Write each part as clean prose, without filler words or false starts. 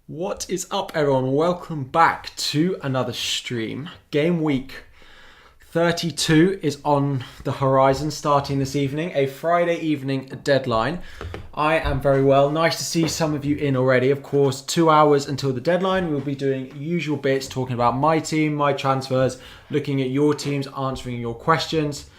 What is up, everyone? Welcome back to another stream. Game week 32 is on the horizon, starting this evening, a Friday evening deadline. I am very well. Nice to see some of you in already. Of course, 2 hours until the deadline. We'll be doing usual bits, talking about my team, my transfers, looking at your teams, answering your questions.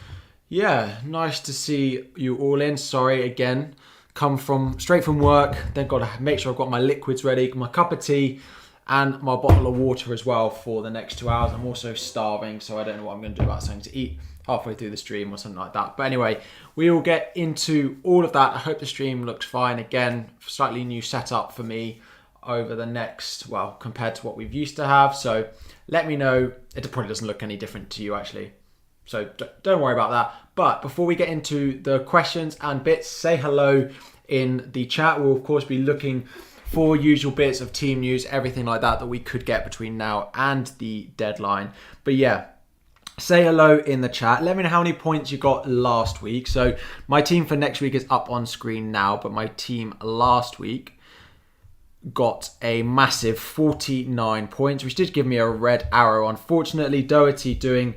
Yeah, nice to see you all in. Sorry again. Come straight from work, then got to make sure I've got my liquids ready, my cup of tea and my bottle of water as well for the next 2 hours. I'm also starving, so I don't know what I'm going to do about something to eat halfway through the stream or something like that. But anyway, we will get into all of that. I hope the stream looks fine. Again, slightly new setup for me over the next, well, compared to what we've used to have. So let me know. It probably doesn't look any different to you actually. So don't worry about that. But before we get into the questions and bits, say hello in the chat. We'll of course be looking for usual bits of team news, everything like that we could get between now and the deadline. But yeah, say hello in the chat. Let me know how many points you got last week. So my team for next week is up on screen now, but my team last week got a massive 49 points, which did give me a red arrow. Unfortunately, Doherty doing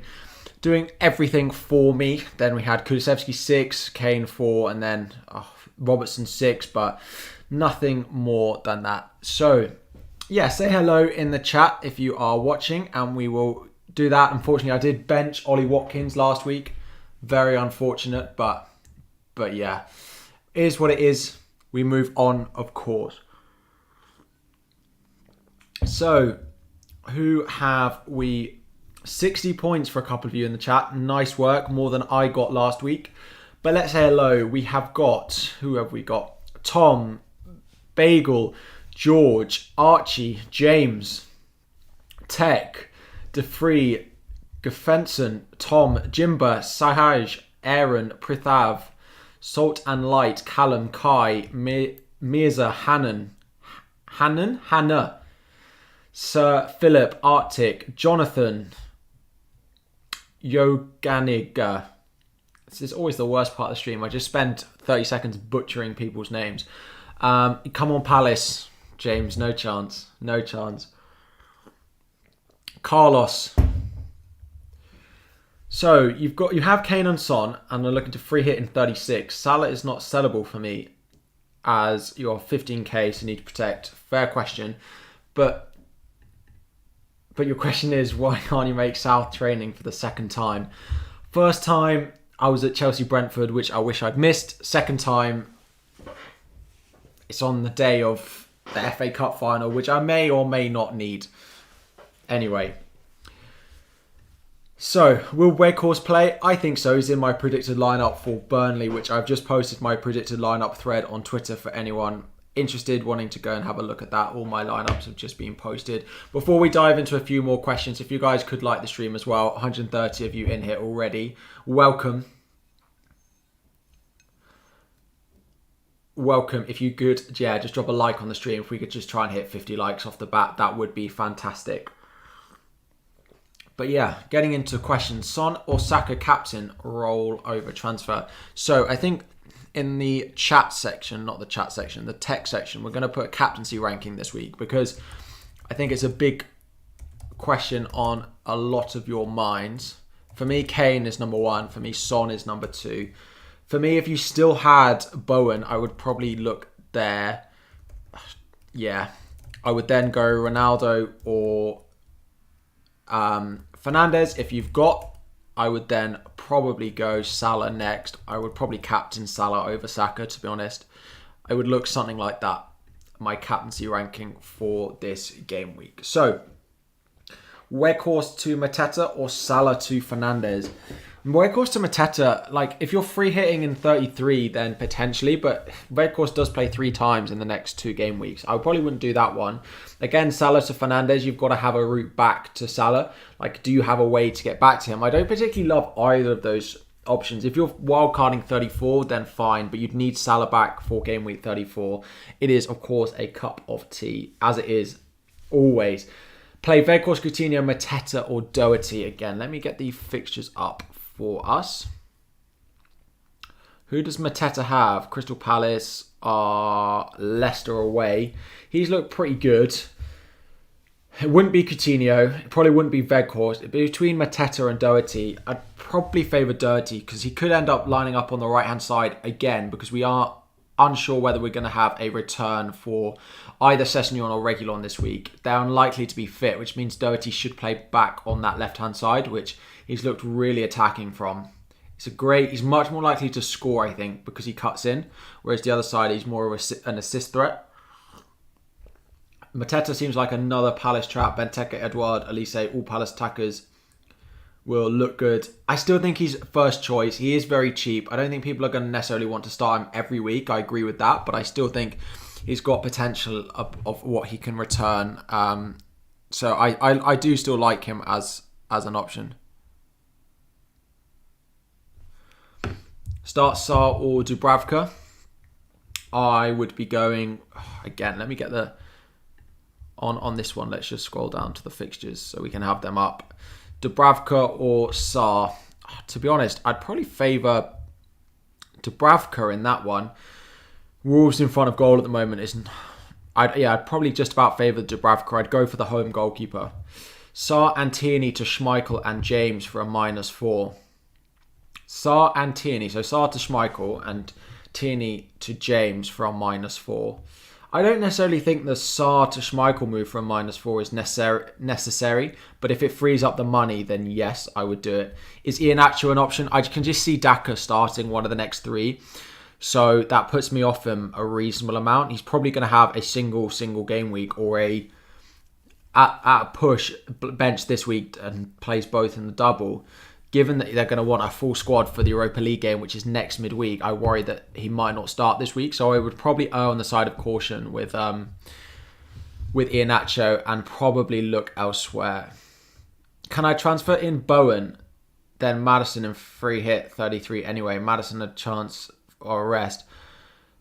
everything for me. Then we had Kulusevski 6, Kane 4, and then Robertson 6, but nothing more than that. So yeah, say hello in the chat if you are watching, and we will do that. Unfortunately, I did bench Ollie Watkins last week. Very unfortunate, but yeah, it is what it is. We move on, of course. So who have we? 60 points for a couple of you in the chat. Nice work, more than I got last week. But let's say hello. We have got, who have we got? Tom, Bagel, George, Archie, James, Tech, DeFree, Gefenson, Tom, Jimba, Sahaj, Aaron, Prithav, Salt and Light, Callum, Kai, Mirza, Hannah, Sir Philip, Arctic, Jonathan, Yoganiga. This is always the worst part of the stream. I just spend 30 seconds butchering people's names. Come on, Palace. James, no chance. No chance. Carlos. So you have Kane and Son, and they're looking to free hit in 36. Salah is not sellable for me as you're 15k, so you need to protect. Fair question. But your question is, why can't you make South training for the second time? First time, I was at Chelsea-Brentford, which I wish I'd missed. Second time, it's on the day of the FA Cup final, which I may or may not need. Anyway. So, will Weghorst play? I think so. He's in my predicted lineup for Burnley, which I've just posted my predicted lineup thread on Twitter for anyone interested, wanting to go and have a look at that. All my lineups have just been posted. Before we dive into a few more questions, if you guys could like the stream as well, 130 of you in here already. Welcome. If you could, yeah, just drop a like on the stream. If we could just try and hit 50 likes off the bat, that would be fantastic. But yeah, getting into questions. Son or Saka captain roll over transfer? So I think in the chat section, not the chat section, the text section, we're going to put a captaincy ranking this week because I think it's a big question on a lot of your minds. For me, Kane is number 1. For me, Son is number 2. For me, if you still had Bowen, I would probably look there. Yeah. I would then go Ronaldo or Fernandes. If you've got, I would then probably go Salah next. I would probably captain Salah over Saka, to be honest. I would look something like that. My captaincy ranking for this game week. So, Weghorst to Mateta or Salah to Fernandes? Weghorst to Mateta, like, if you're free hitting in 33, then potentially, but Weghorst does play 3 times in the next 2 game weeks. I probably wouldn't do that one. Again, Salah to Fernandes, you've got to have a route back to Salah. Like, do you have a way to get back to him? I don't particularly love either of those options. If you're wildcarding 34, then fine, but you'd need Salah back for game week 34. It is, of course, a cup of tea, as it is always. Play Weghorst, Coutinho, Mateta, or Doherty again. Let me get the fixtures up for us. Who does Mateta have? Crystal Palace are Leicester away. He's looked pretty good. It wouldn't be Coutinho. It probably wouldn't be Weghorst. It'd be between Mateta and Doherty. I'd probably favour Doherty because he could end up lining up on the right-hand side again because we are unsure whether we're going to have a return for either Sessegnon or Reguilon this week. They're unlikely to be fit, which means Doherty should play back on that left-hand side, which he's looked really attacking from. He's much more likely to score, I think, because he cuts in, whereas the other side, he's more of an assist threat. Mateta seems like another Palace trap. Benteke, Edouard, Elise, all Palace attackers will look good. I still think he's first choice. He is very cheap. I don't think people are going to necessarily want to start him every week. I agree with that, but I still think he's got potential of what he can return. So I do still like him as an option. Start Sarr or Dubravka. I would be going again. Let me get the on this one. Let's just scroll down to the fixtures so we can have them up. Dubravka or Sarr. To be honest, I'd probably favour Dubravka in that one. Wolves in front of goal at the moment isn't. I'd probably just about favour Dubravka. I'd go for the home goalkeeper. Sarr and Tierney to Schmeichel and James for a -4. Sarr and Tierney. So Sarr to Schmeichel and Tierney to James for a -4. I don't necessarily think the Sarr to Schmeichel move for a -4 is necessary, but if it frees up the money, then yes, I would do it. Is Iheanacho an option? I can just see Daka starting one of the next 3, so that puts me off him a reasonable amount. He's probably going to have a single game week or at a push bench this week and plays both in the double. Given that they're going to want a full squad for the Europa League game, which is next midweek, I worry that he might not start this week. So I would probably err on the side of caution with Iheanacho and probably look elsewhere. Can I transfer in Bowen? Then Maddison and free hit 33 anyway. Maddison a chance or a rest.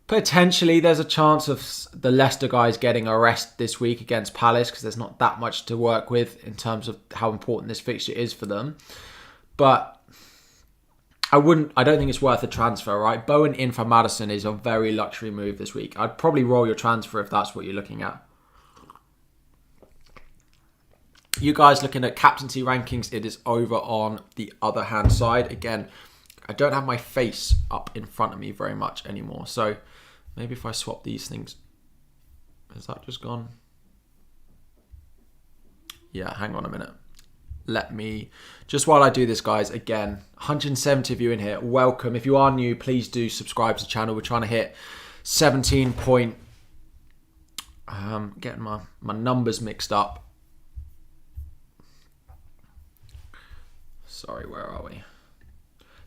Potentially there's a chance of the Leicester guys getting a rest this week against Palace because there's not that much to work with in terms of how important this fixture is for them. But I don't think it's worth a transfer, right? Bowen in for Maddison is a very luxury move this week. I'd probably roll your transfer if that's what you're looking at. You guys looking at captaincy rankings, it is over on the other hand side. Again, I don't have my face up in front of me very much anymore. So maybe if I swap these things. Has that just gone? Yeah, hang on a minute. Let me, just while I do this, guys, again, 170 of you in here, welcome. If you are new, please do subscribe to the channel. We're trying to hit 17 point, getting my numbers mixed up. Sorry, where are we?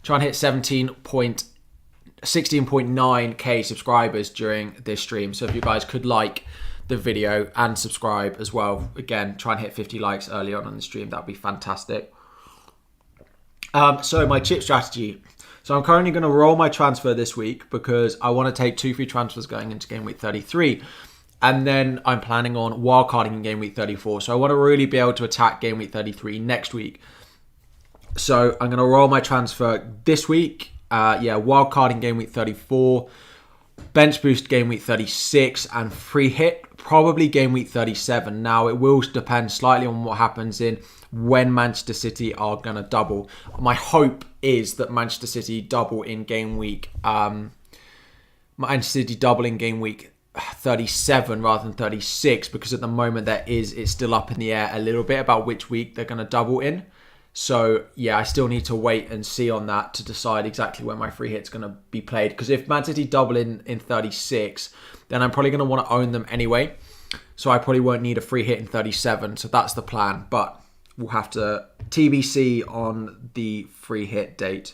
Trying to hit 16.9k subscribers during this stream. So if you guys could like the video and subscribe as well. Again, try and hit 50 likes early on the stream. That'd be fantastic. So my chip strategy. So I'm currently going to roll my transfer this week because I want to take 2 free transfers going into game week 33. And then I'm planning on wildcarding in game week 34. So I want to really be able to attack game week 33 next week. So I'm going to roll my transfer this week. Wildcarding game week 34. Bench boost game week 36 and free hit probably game week 37. Now it will depend slightly on what happens in when Manchester City are going to double. My hope is that Manchester City double in game week 37 rather than 36 because at the moment it's still up in the air a little bit about which week they're going to double in. So, yeah, I still need to wait and see on that to decide exactly when my free hit's going to be played. Because if Man City double in 36, then I'm probably going to want to own them anyway. So I probably won't need a free hit in 37. So that's the plan. But we'll have to TBC on the free hit date.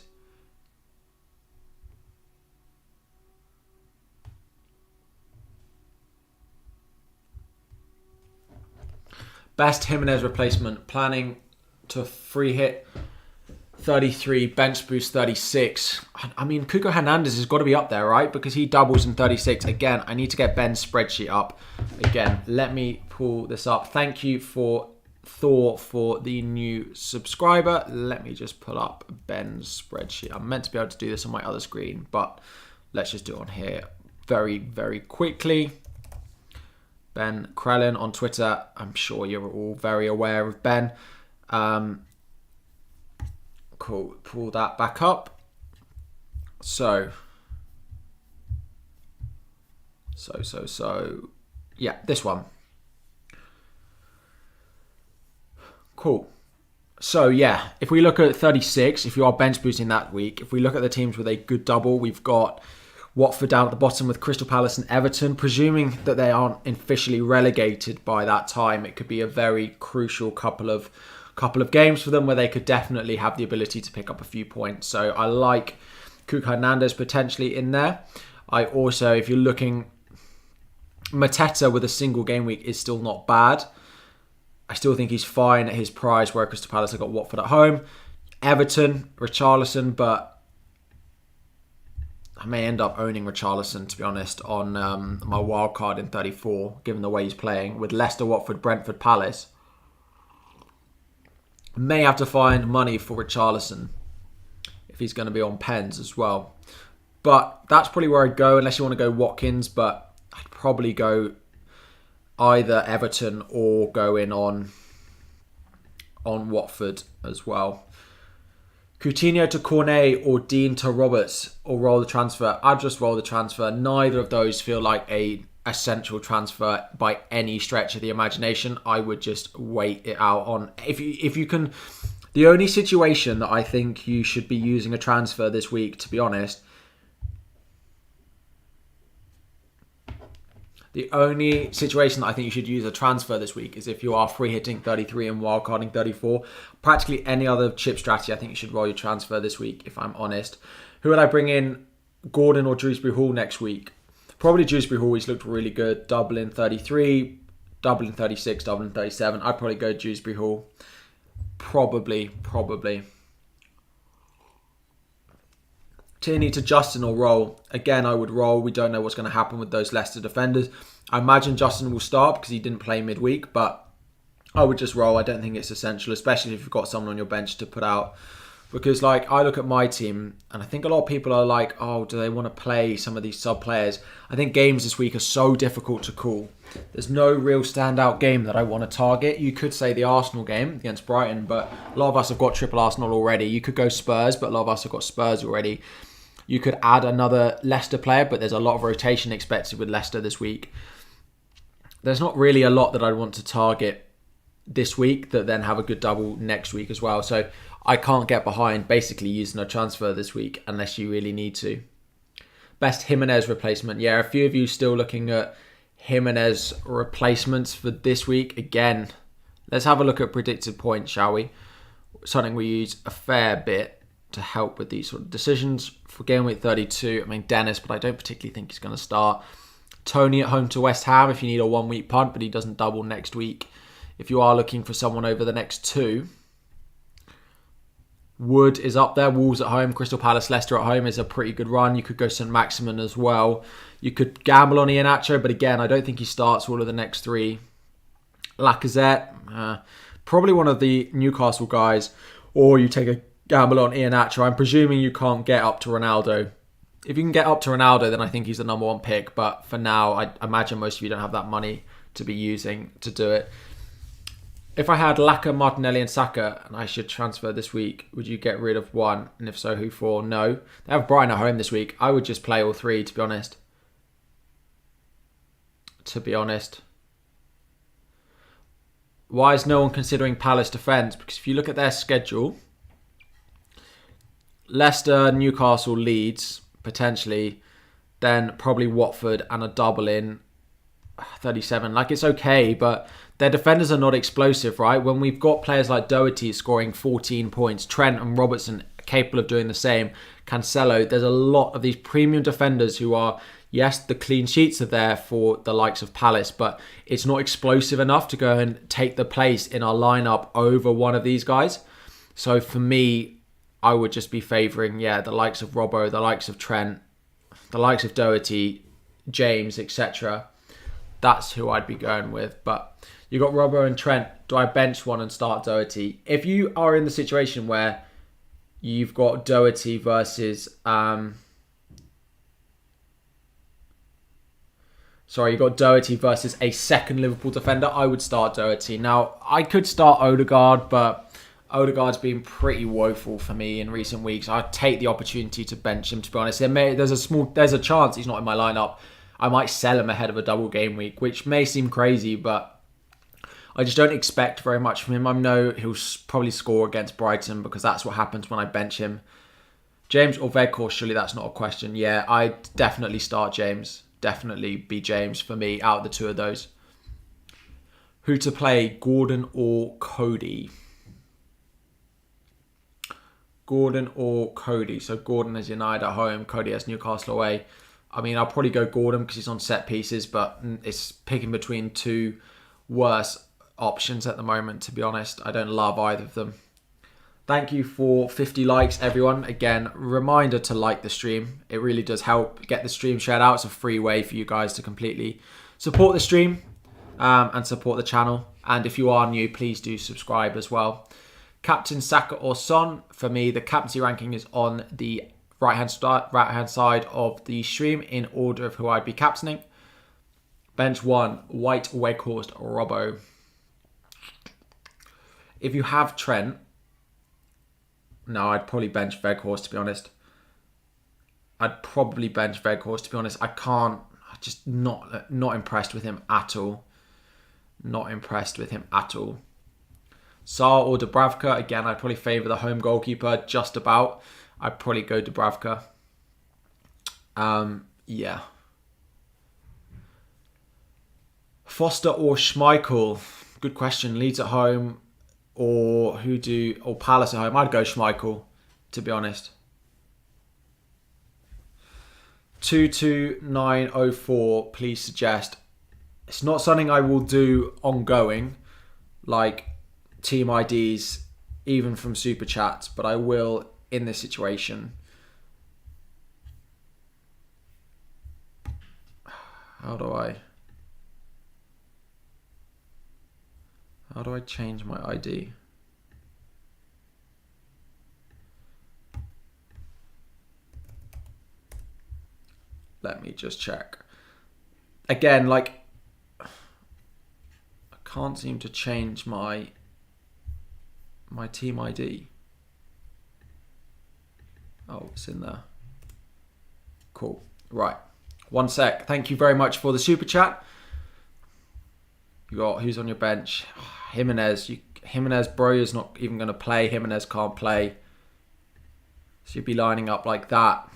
Best Jimenez replacement. Planning to free hit 33, bench boost 36. I mean, Cuco Hernandez has got to be up there, right? Because he doubles in 36. Again, I need to get Ben's spreadsheet up. Again, let me pull this up. Thank you for Thor for the new subscriber. Let me just pull up Ben's spreadsheet. I'm meant to be able to do this on my other screen, but let's just do it on here very, very quickly. Ben Krellin on Twitter. I'm sure you're all very aware of Ben. Cool. Pull that back up. So. Yeah, this one. Cool. So yeah, if we look at 36, if you are bench boosting that week, if we look at the teams with a good double, we've got Watford down at the bottom with Crystal Palace and Everton. Presuming that they aren't officially relegated by that time, it could be a very crucial couple of games for them where they could definitely have the ability to pick up a few points. So I like Cuca Hernandez potentially in there. I also, if you're looking, Mateta with a single game week is still not bad. I still think he's fine at his price, where Crystal Palace have got Watford at home. Everton, Richarlison, but I may end up owning Richarlison, to be honest, on my wild card in 34, given the way he's playing, with Leicester, Watford, Brentford, Palace. May have to find money for Richarlison if he's going to be on pens as well. But that's probably where I'd go, unless you want to go Watkins, but I'd probably go either Everton or go in on Watford as well. Coutinho to Cornet or Dean to Roberts, or roll the transfer. I'd just roll the transfer. Neither of those feel like a essential transfer by any stretch of the imagination. I would just wait it out on if you can. The only situation that I think you should be using a transfer this week, to be honest, the only situation that I think you should use a transfer this week is if you are free hitting 33 and wildcarding 34. Practically any other chip strategy, I think you should roll your transfer this week, if I'm honest. Who would I bring in? Gordon or Dewsbury Hall next week? Probably Dewsbury Hall. He's looked really good. Double in 33, double in 36, double in 37. I'd probably go Dewsbury Hall. Probably. Tierney to Justin or roll. Again, I would roll. We don't know what's going to happen with those Leicester defenders. I imagine Justin will start because he didn't play midweek, but I would just roll. I don't think it's essential, especially if you've got someone on your bench to put out. Because I look at my team and I think a lot of people are like, oh, do they want to play some of these sub players? I think games this week are so difficult to call. There's no real standout game that I want to target. You could say the Arsenal game against Brighton, but a lot of us have got triple Arsenal already. You could go Spurs, but a lot of us have got Spurs already. You could add another Leicester player, but there's a lot of rotation expected with Leicester this week. There's not really a lot that I'd want to target this week that then have a good double next week as well. So I can't get behind basically using a transfer this week unless you really need to. Best Jimenez replacement. Yeah, a few of you still looking at Jimenez replacements for this week. Again, let's have a look at predicted points, shall we? Something we use a fair bit to help with these sort of decisions. For game week 32, I mean Dennis, but I don't particularly think he's going to start. Tony at home to West Ham if you need a 1 week punt, but he doesn't double next week. If you are looking for someone over the next two, Wood is up there. Wolves at home, Crystal Palace, Leicester at home is a pretty good run. You could go St Maximin as well. You could gamble on Iheanacho, but again, I don't think he starts all of the next three. Lacazette, probably one of the Newcastle guys, or you take a gamble on Iheanacho. I'm presuming you can't get up to Ronaldo. If you can get up to Ronaldo, then I think he's the number one pick. But for now, I imagine most of you don't have that money to be using to do it. If I had Laka, Martinelli and Saka and I should transfer this week, would you get rid of one? And if so, who for? No. They have Brighton at home this week. I would just play all three, to be honest. Why is no one considering Palace defence? Because if you look at their schedule, Leicester, Newcastle, Leeds, potentially, then probably Watford and a double in 37. Like, it's okay, but their defenders are not explosive, right? When we've got players like Doherty scoring 14 points, Trent and Robertson capable of doing the same, Cancelo, there's a lot of these premium defenders who are, yes, the clean sheets are there for the likes of Palace, but it's not explosive enough to go and take the place in our lineup over one of these guys. So for me, I would just be favouring, the likes of Robbo, the likes of Trent, the likes of Doherty, James, etc. That's who I'd be going with. But you got Robbo and Trent. Do I bench one and start Doherty? If you are in the situation where you've got Doherty versus Sorry, you got Doherty versus a second Liverpool defender. I would start Doherty. Now, I could start Odegaard, but Odegaard's been pretty woeful for me in recent weeks. I'd take the opportunity to bench him, to be honest. There's a chance he's not in my lineup. I might sell him ahead of a double game week, which may seem crazy, but I just don't expect very much from him. I know he'll probably score against Brighton because that's what happens when I bench him. James or Weghorst, surely that's not a question. Yeah, I'd definitely start James. Definitely be James for me out of the two of those. Who to play, Gordon or Cody? Gordon or Cody. So Gordon has United at home. Cody has Newcastle away. I mean, I'll probably go Gordon because he's on set pieces, but it's picking between two worse options at the moment, to be honest. I don't love either of them. Thank you for 50 likes, everyone. Again, reminder to like the stream. It really does help get the stream shared out. It's a free way for you guys to completely support the stream and support the channel. And if you are new, please do subscribe as well. Captain Saka or Son. For me, the captaincy ranking is on the right-hand side of the stream in order of who I'd be captaining. Bench 1, White, Weghorst, Robbo. If you have Trent, no, I'd probably bench Weghorst, to be honest. I'd probably bench Weghorst, to be honest. I'm just not impressed with him at all. Not impressed with him at all. Salah or Dubravka, again, I'd probably favour the home goalkeeper just about. I'd probably go Dubravka. Yeah. Foster or Schmeichel? Good question. Leeds at home or Palace at home? I'd go Schmeichel, to be honest. 22904, please suggest. It's not something I will do ongoing, like team IDs, even from Super Chats, but I will in this situation. How do I change my ID? Let me just check. Again, like, I can't seem to change my team ID. Oh, it's in there. Cool. Right. One sec. Thank you very much for the super chat. You got who's on your bench? Jimenez. Jimenez, bro, is not even going to play. Jimenez can't play. So you'd be lining up like that.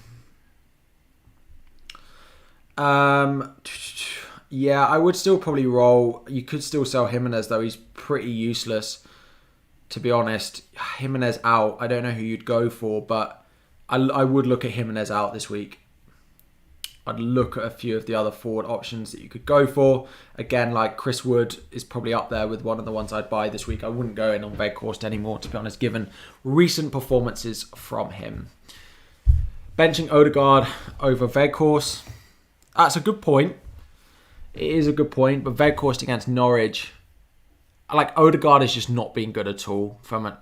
Yeah, I would still probably roll. You could still sell Jimenez, though. He's pretty useless, to be honest. Jimenez out. I don't know who you'd go for, but I would look at Jimenez out this week. I'd look at a few of the other forward options that you could go for. Again, like Chris Wood is probably up there with one of the ones I'd buy this week. I wouldn't go in on Weghorst anymore, to be honest, given recent performances from him. Benching Odegaard over Weghorst. That's a good point. It is a good point, but Weghorst against Norwich, like Odegaard has just not been good at all from a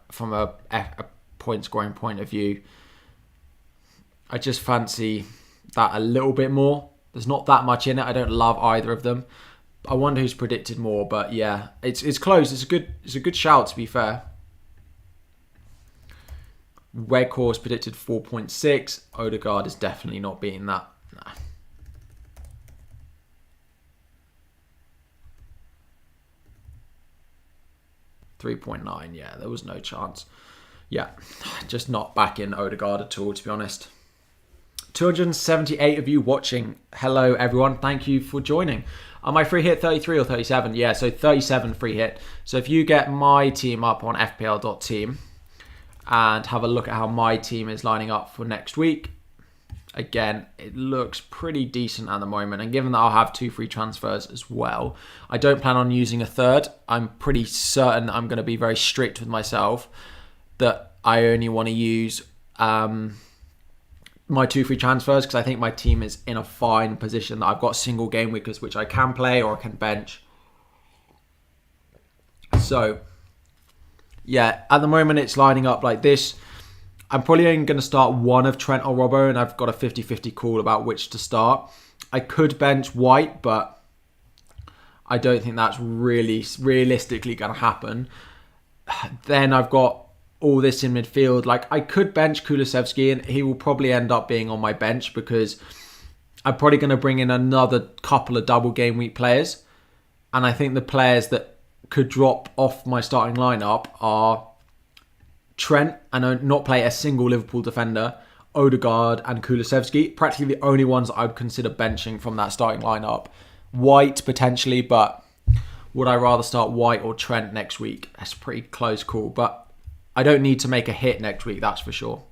point scoring point of view. I just fancy that a little bit more. There's not that much in it. I don't love either of them. I wonder who's predicted more, but yeah, it's close. It's a good shout, to be fair. Weghorst predicted 4.6. Odegaard is definitely not beating that. Nah. $3.9, yeah, there was no chance. Yeah, just not back in Odegaard at all, to be honest. 278 of you watching. Hello, everyone. Thank you for joining. Am I free hit 33 or 37? Yeah, so 37 free hit. So if you get my team up on FPL.team and have a look at how my team is lining up for next week, again, it looks pretty decent at the moment. And given that I'll have 2 free transfers as well, I don't plan on using a third. I'm pretty certain I'm going to be very strict with myself that I only want to use my 2 free transfers because I think my team is in a fine position that I've got single game weekers which I can play or I can bench. So, yeah, at the moment it's lining up like this. I'm probably only going to start one of Trent or Robbo, and I've got a 50-50 call about which to start. I could bench White, but I don't think that's really realistically going to happen. Then I've got all this in midfield. Like, I could bench Kulusevski, and he will probably end up being on my bench because I'm probably going to bring in another couple of double game week players. And I think the players that could drop off my starting lineup are Trent, and not play a single Liverpool defender, Odegaard and Kulusevski. Practically the only ones I would consider benching from that starting lineup. White potentially, but would I rather start White or Trent next week? That's a pretty close call, but I don't need to make a hit next week, that's for sure.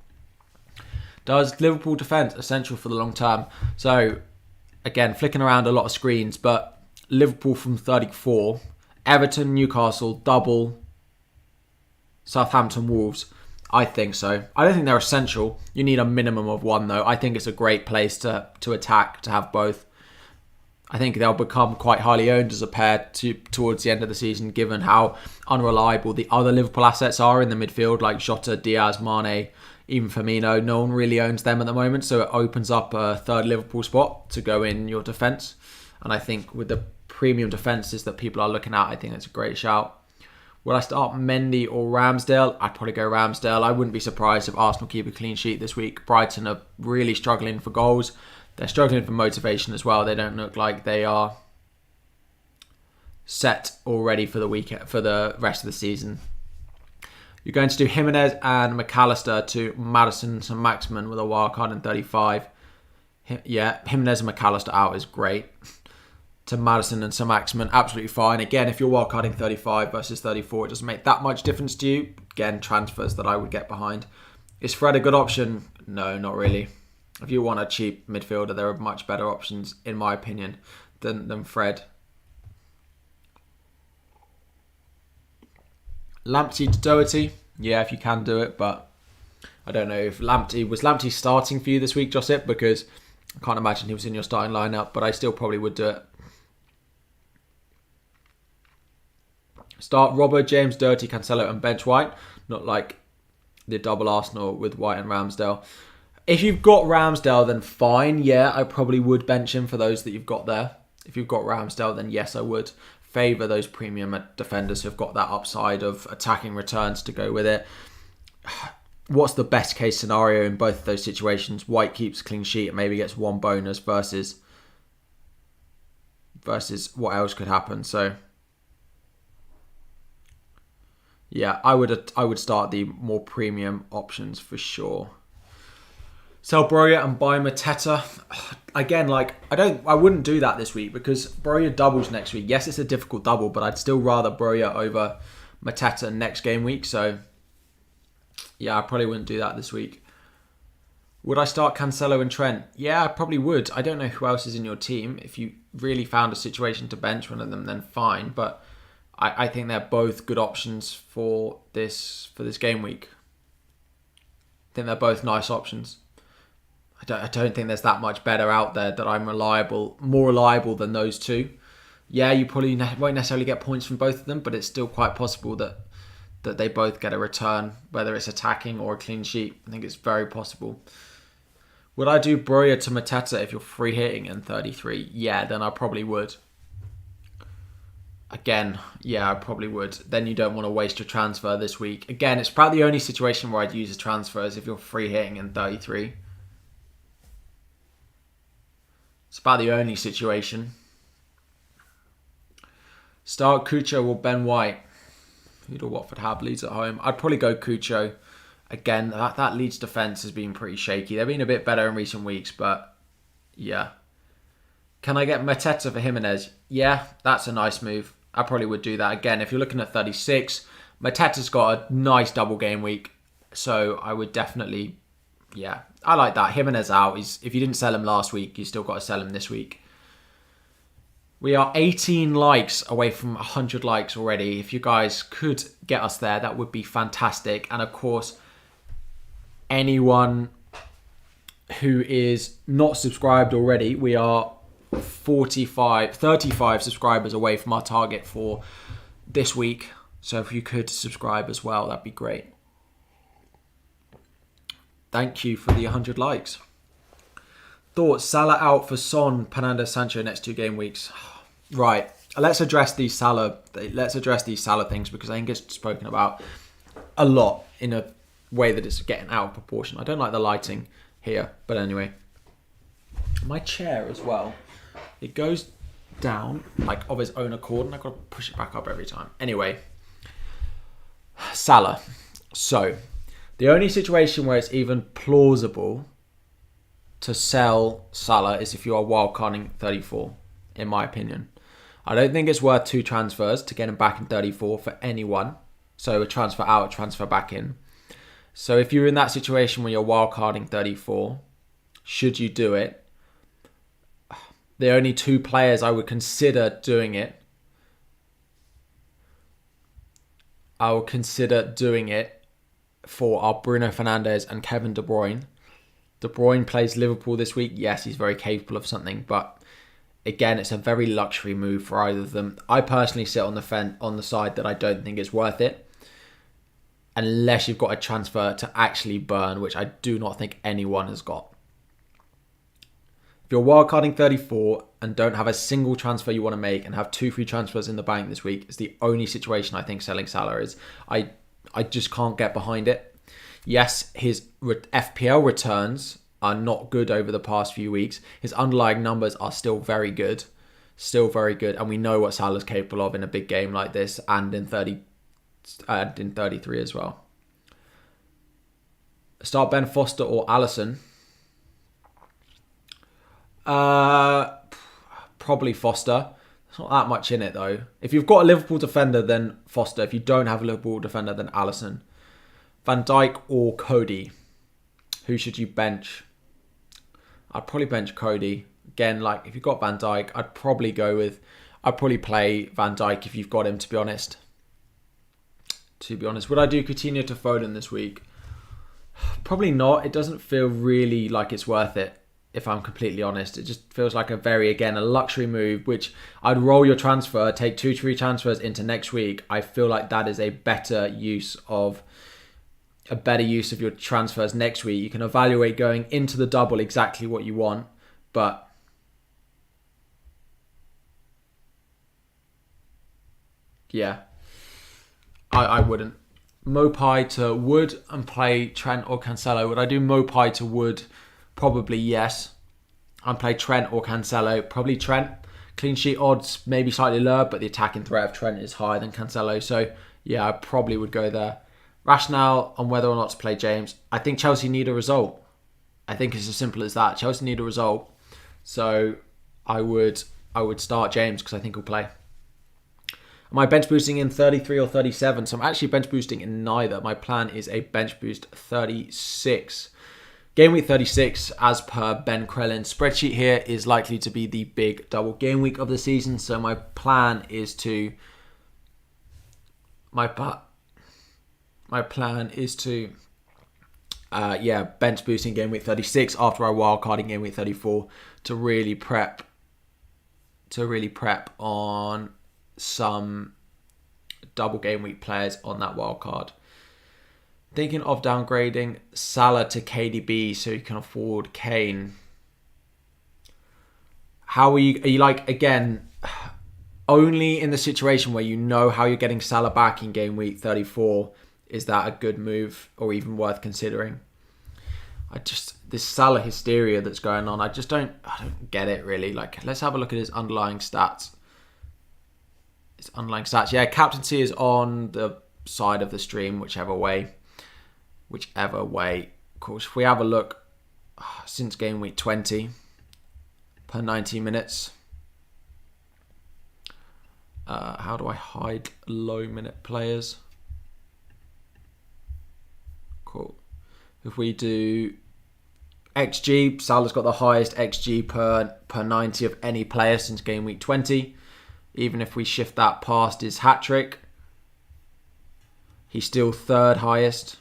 Does Liverpool defence essential for the long term? So, again, flicking around a lot of screens, but Liverpool from 34, Everton, Newcastle, double, Southampton, Wolves. I think so. I don't think they're essential. You need a minimum of one, though. I think it's a great place to attack, to have both. I think they'll become quite highly owned as a pair towards the end of the season, given how unreliable the other Liverpool assets are in the midfield, like Jota, Diaz, Mane, even Firmino. No one really owns them at the moment, so it opens up a third Liverpool spot to go in your defence. And I think with the premium defences that people are looking at, I think it's a great shout. Would I start Mendy or Ramsdale? I'd probably go Ramsdale. I wouldn't be surprised if Arsenal keep a clean sheet this week. Brighton are really struggling for goals. They're struggling for motivation as well. They don't look like they are set already for the weekend, for the rest of the season. You're going to do Jimenez and McAllister to Maddison and Maximin with a wildcard in 35. Yeah, Jimenez and McAllister out is great. To Maddison and Sir Maximin, absolutely fine. Again, if you're wildcarding 35 versus 34, it doesn't make that much difference to you. Again, transfers that I would get behind. Is Fred a good option? No, not really. If you want a cheap midfielder, there are much better options, in my opinion, than Fred. Lamptey to Doherty. Yeah, if you can do it, but I don't know if Lamptey starting for you this week, Josip, because I can't imagine he was in your starting lineup, but I still probably would do it. Start Robbo, James, Doherty, Cancelo and bench White. Not like the double Arsenal with White and Ramsdale. If you've got Ramsdale, then fine. Yeah, I probably would bench him for those that you've got there. If you've got Ramsdale, then yes, I would favour those premium defenders who've got that upside of attacking returns to go with it. What's the best case scenario in both of those situations? White keeps a clean sheet and maybe gets one bonus versus what else could happen. So yeah, I would start the more premium options for sure. Sell Broja and buy Mateta. Again, I wouldn't do that this week because Broja doubles next week. Yes, it's a difficult double, but I'd still rather Broja over Mateta next game week. So yeah, I probably wouldn't do that this week. Would I start Cancelo and Trent? Yeah, I probably would. I don't know who else is in your team. If you really found a situation to bench one of them, then fine. But I think they're both good options for this game week. I think they're both nice options. I don't think there's that much better out there that I'm more reliable than those two. Yeah, you probably won't necessarily get points from both of them, but it's still quite possible that they both get a return, whether it's attacking or a clean sheet. I think it's very possible. Would I do Broja to Mateta if you're free hitting in 33? Yeah, then I probably would. Again, yeah, I probably would. Then you don't want to waste your transfer this week. Again, it's probably the only situation where I'd use a transfer is if you're free hitting in 33. It's about the only situation. Start Cucho or Ben White. Who do Watford have? Leeds at home. I'd probably go Cucho. Again, that Leeds defence has been pretty shaky. They've been a bit better in recent weeks, but yeah. Can I get Mateta for Jimenez? Yeah, that's a nice move. I probably would do that. Again, if you're looking at 36, Mateta's got a nice double game week. So I would definitely, yeah, I like that. Jimenez out. If you didn't sell him last week, you still got to sell him this week. We are 18 likes away from 100 likes already. If you guys could get us there, that would be fantastic. And of course, anyone who is not subscribed already, we are 35 subscribers away from our target for this week. So if you could subscribe as well, that'd be great. Thank you for the 100 likes. Thoughts? Salah out for Son, Fernando Sancho next 2 game weeks. Right, let's address these Salah things, because I think it's spoken about a lot in a way that it's getting out of proportion. I don't like the lighting here, but anyway, my chair as well, it goes down like of its own accord, and I've got to push it back up every time. Anyway, Salah. So the only situation where it's even plausible to sell Salah is if you are wildcarding 34, in my opinion. I don't think it's worth 2 transfers to get him back in 34 for anyone. So a transfer out, a transfer back in. So if you're in that situation where you're wildcarding 34, should you do it? The only 2 players I would consider doing it, for are Bruno Fernandes and Kevin De Bruyne. De Bruyne plays Liverpool this week. Yes, he's very capable of something, but again, it's a very luxury move for either of them. I personally sit on the side that I don't think it's worth it, unless you've got a transfer to actually burn, which I do not think anyone has got. If you're wildcarding 34 and don't have a single transfer you want to make and have 2 free transfers in the bank this week, it's the only situation I think selling Salah is. I just can't get behind it. Yes, his FPL returns are not good over the past few weeks. His underlying numbers are still very good. And we know what Salah's capable of in a big game like this, and in 33 as well. Start Ben Foster or Alisson. Probably Foster. There's not that much in it though. If you've got a Liverpool defender, then Foster. If you don't have a Liverpool defender, then Alisson. Van Dijk or Cody. Who should you bench? I'd probably bench Cody. Again, like if you've got Van Dijk, I'd probably play Van Dijk if you've got him, to be honest. Would I do Coutinho to Foden this week? Probably not. It doesn't feel really like it's worth it, if I'm completely honest. It just feels like a luxury move, which I'd roll your transfer, take 2-3 transfers into next week. I feel like that is a better use of your transfers next week. You can evaluate going into the double exactly what you want, but yeah, I wouldn't. Mopai to Wood and play Trent or Cancelo. Would I do Mopai to Wood? Probably yes. And play Trent or Cancelo. Probably Trent. Clean sheet odds maybe slightly lower, but the attacking threat of Trent is higher than Cancelo. So yeah, I probably would go there. Rationale on whether or not to play James. I think Chelsea need a result. I think it's as simple as that. Chelsea need a result. So I would start James because I think he'll play. Am I bench boosting in 33 or 37? So I'm actually bench boosting in neither. My plan is a bench boost 36. Game week 36, as per Ben Crellin's spreadsheet here, is likely to be the big double game week of the season. So my plan is to bench boosting game week 36 after our wildcarding game week 34 to really prep on some double game week players on that wildcard. Thinking of downgrading Salah to KDB so you can afford Kane. Are you like, again, only in the situation where you know how you're getting Salah back in game week 34, is that a good move or even worth considering? This Salah hysteria that's going on, I don't get it really. Like, let's have a look at his underlying stats. Yeah, captaincy is on the side of the stream, whichever way. Of course, if we have a look since game week 20 per 90 minutes. How do I hide low minute players? Cool. If we do XG, Salah's got the highest XG per 90 of any player since game week 20. Even if we shift that past his hat-trick, he's still third highest.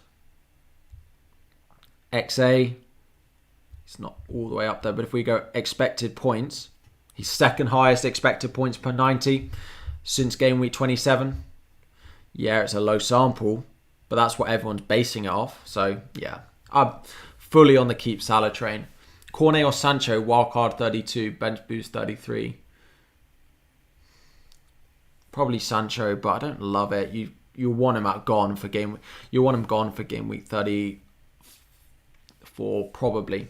XA, it's not all the way up there, but if we go expected points, he's second highest expected points per 90 since game week 27. Yeah, it's a low sample, but that's what everyone's basing it off. So yeah, I'm fully on the keep Salah train. Cornet or Sancho, wildcard 32, bench boost 33. Probably Sancho, but I don't love it. You want him gone for game. You want him gone for game week 34, probably,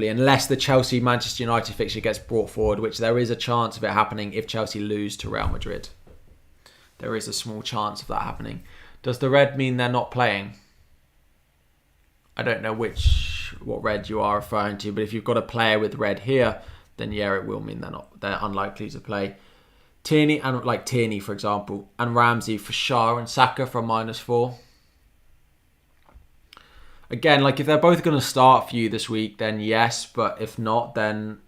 unless the Chelsea Manchester United fixture gets brought forward, which there is a chance of it happening if Chelsea lose to Real Madrid. There is a small chance of that happening. Does the red mean they're not playing? I don't know what red you are referring to, but if you've got a player with red here, then yeah, it will mean they're unlikely to play. Tierney, for example, and Ramsey for Shah and Saka for a -4. Again, like if they're both going to start for you this week, then yes, but if not, then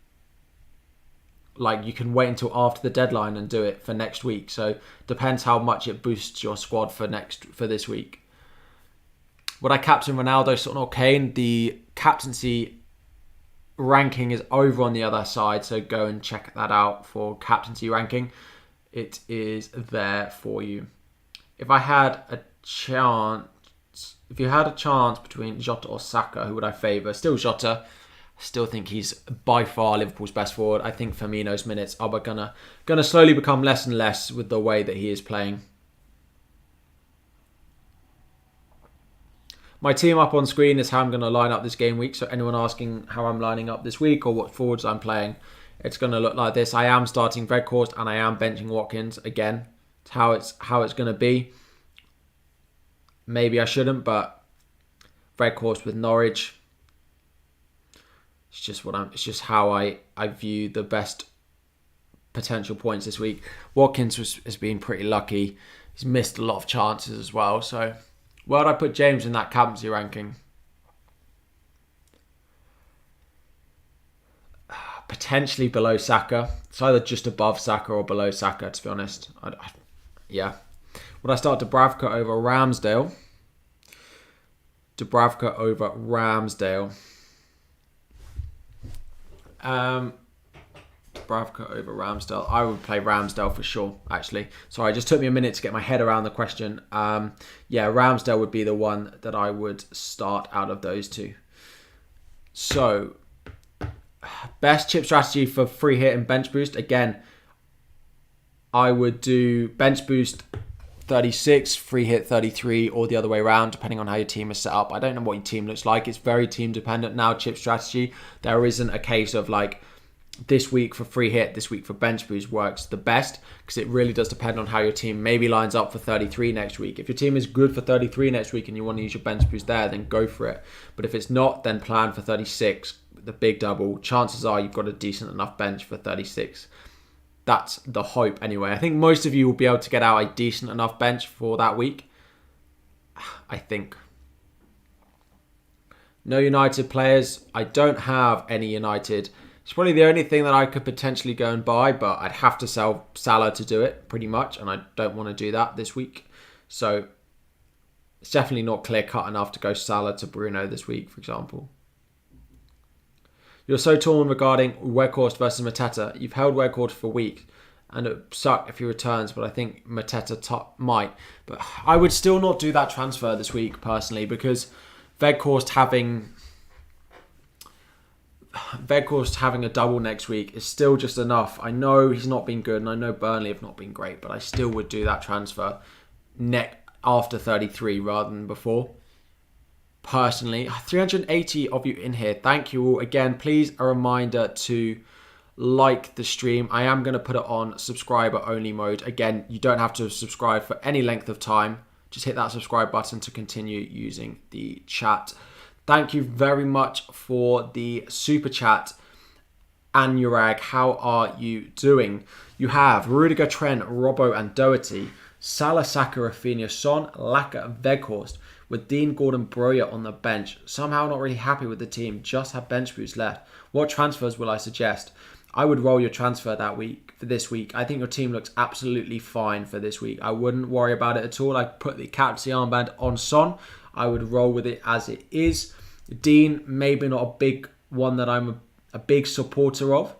like you can wait until after the deadline and do it for next week. So depends how much it boosts your squad for this week. Would I captain Ronaldo or Kane? The captaincy ranking is over on the other side, so go and check that out for captaincy ranking. It is there for you. If you had a chance between Jota or Saka, who would I favour? Still Jota. I still think he's by far Liverpool's best forward. I think Firmino's minutes are gonna slowly become less and less with the way that he is playing. My team up on screen is how I'm going to line up this game week. So anyone asking how I'm lining up this week or what forwards I'm playing, it's going to look like this. I am starting Weghorst and I am benching Watkins again. It's how it's going to be. Maybe I shouldn't, but Weghorst with Norwich. It's just how I view the best potential points this week. Watkins has been pretty lucky. He's missed a lot of chances as well, so where would I put James in that captaincy ranking? Potentially below Saka. It's either just above Saka or below Saka, to be honest. Yeah. Would I start Dubravka over Ramsdale? Dubravka over Ramsdale. Dubravka over Ramsdale. I would play Ramsdale for sure, actually. Sorry, it just took me a minute to get my head around the question. Yeah, Ramsdale would be the one that I would start out of those two. So, best chip strategy for free hit and bench boost. Again, I would do bench boost 36, free hit 33, or the other way around, depending on how your team is set up. I don't know what your team looks like. It's very team dependent now, chip strategy. There isn't a case of like, this week for free hit, this week for bench boost works the best, because it really does depend on how your team maybe lines up for 33 next week. If your team is good for 33 next week and you want to use your bench boost there, then go for it. But if it's not, then plan for 36, the big double. Chances are you've got a decent enough bench for 36. That's the hope anyway. I think most of you will be able to get out a decent enough bench for that week. I think. No United players. I don't have any United. It's probably the only thing that I could potentially go and buy, but I'd have to sell Salah to do it, pretty much, and I don't want to do that this week. So it's definitely not clear-cut enough to go Salah to Bruno this week, for example. You're so torn regarding Weghorst versus Mateta. You've held Weghorst for weeks, and it would suck if he returns, but I think Mateta might. But I would still not do that transfer this week, personally, because Weghorst having a double next week is still just enough. I know he's not been good, and I know Burnley have not been great, but I still would do that transfer after 33 rather than before. Personally, 380 of you in here. Thank you all. Again, please a reminder to like the stream. I am going to put it on subscriber only mode. Again, you don't have to subscribe for any length of time. Just hit that subscribe button to continue using the chat. Thank you very much for the super chat. Anurag, how are you doing? You have Rudiger, Trent, Robbo and Doherty, Salah, Saka, Rafinha, Son, Laka, Weghorst, with Dean, Gordon, Broya on the bench. Somehow not really happy with the team, just have bench boost left. What transfers will I suggest? I would roll your transfer for this week. I think your team looks absolutely fine for this week. I wouldn't worry about it at all. I'd put the captaincy armband on Son. I would roll with it as it is. Dean, maybe not a big one that I'm a big supporter of.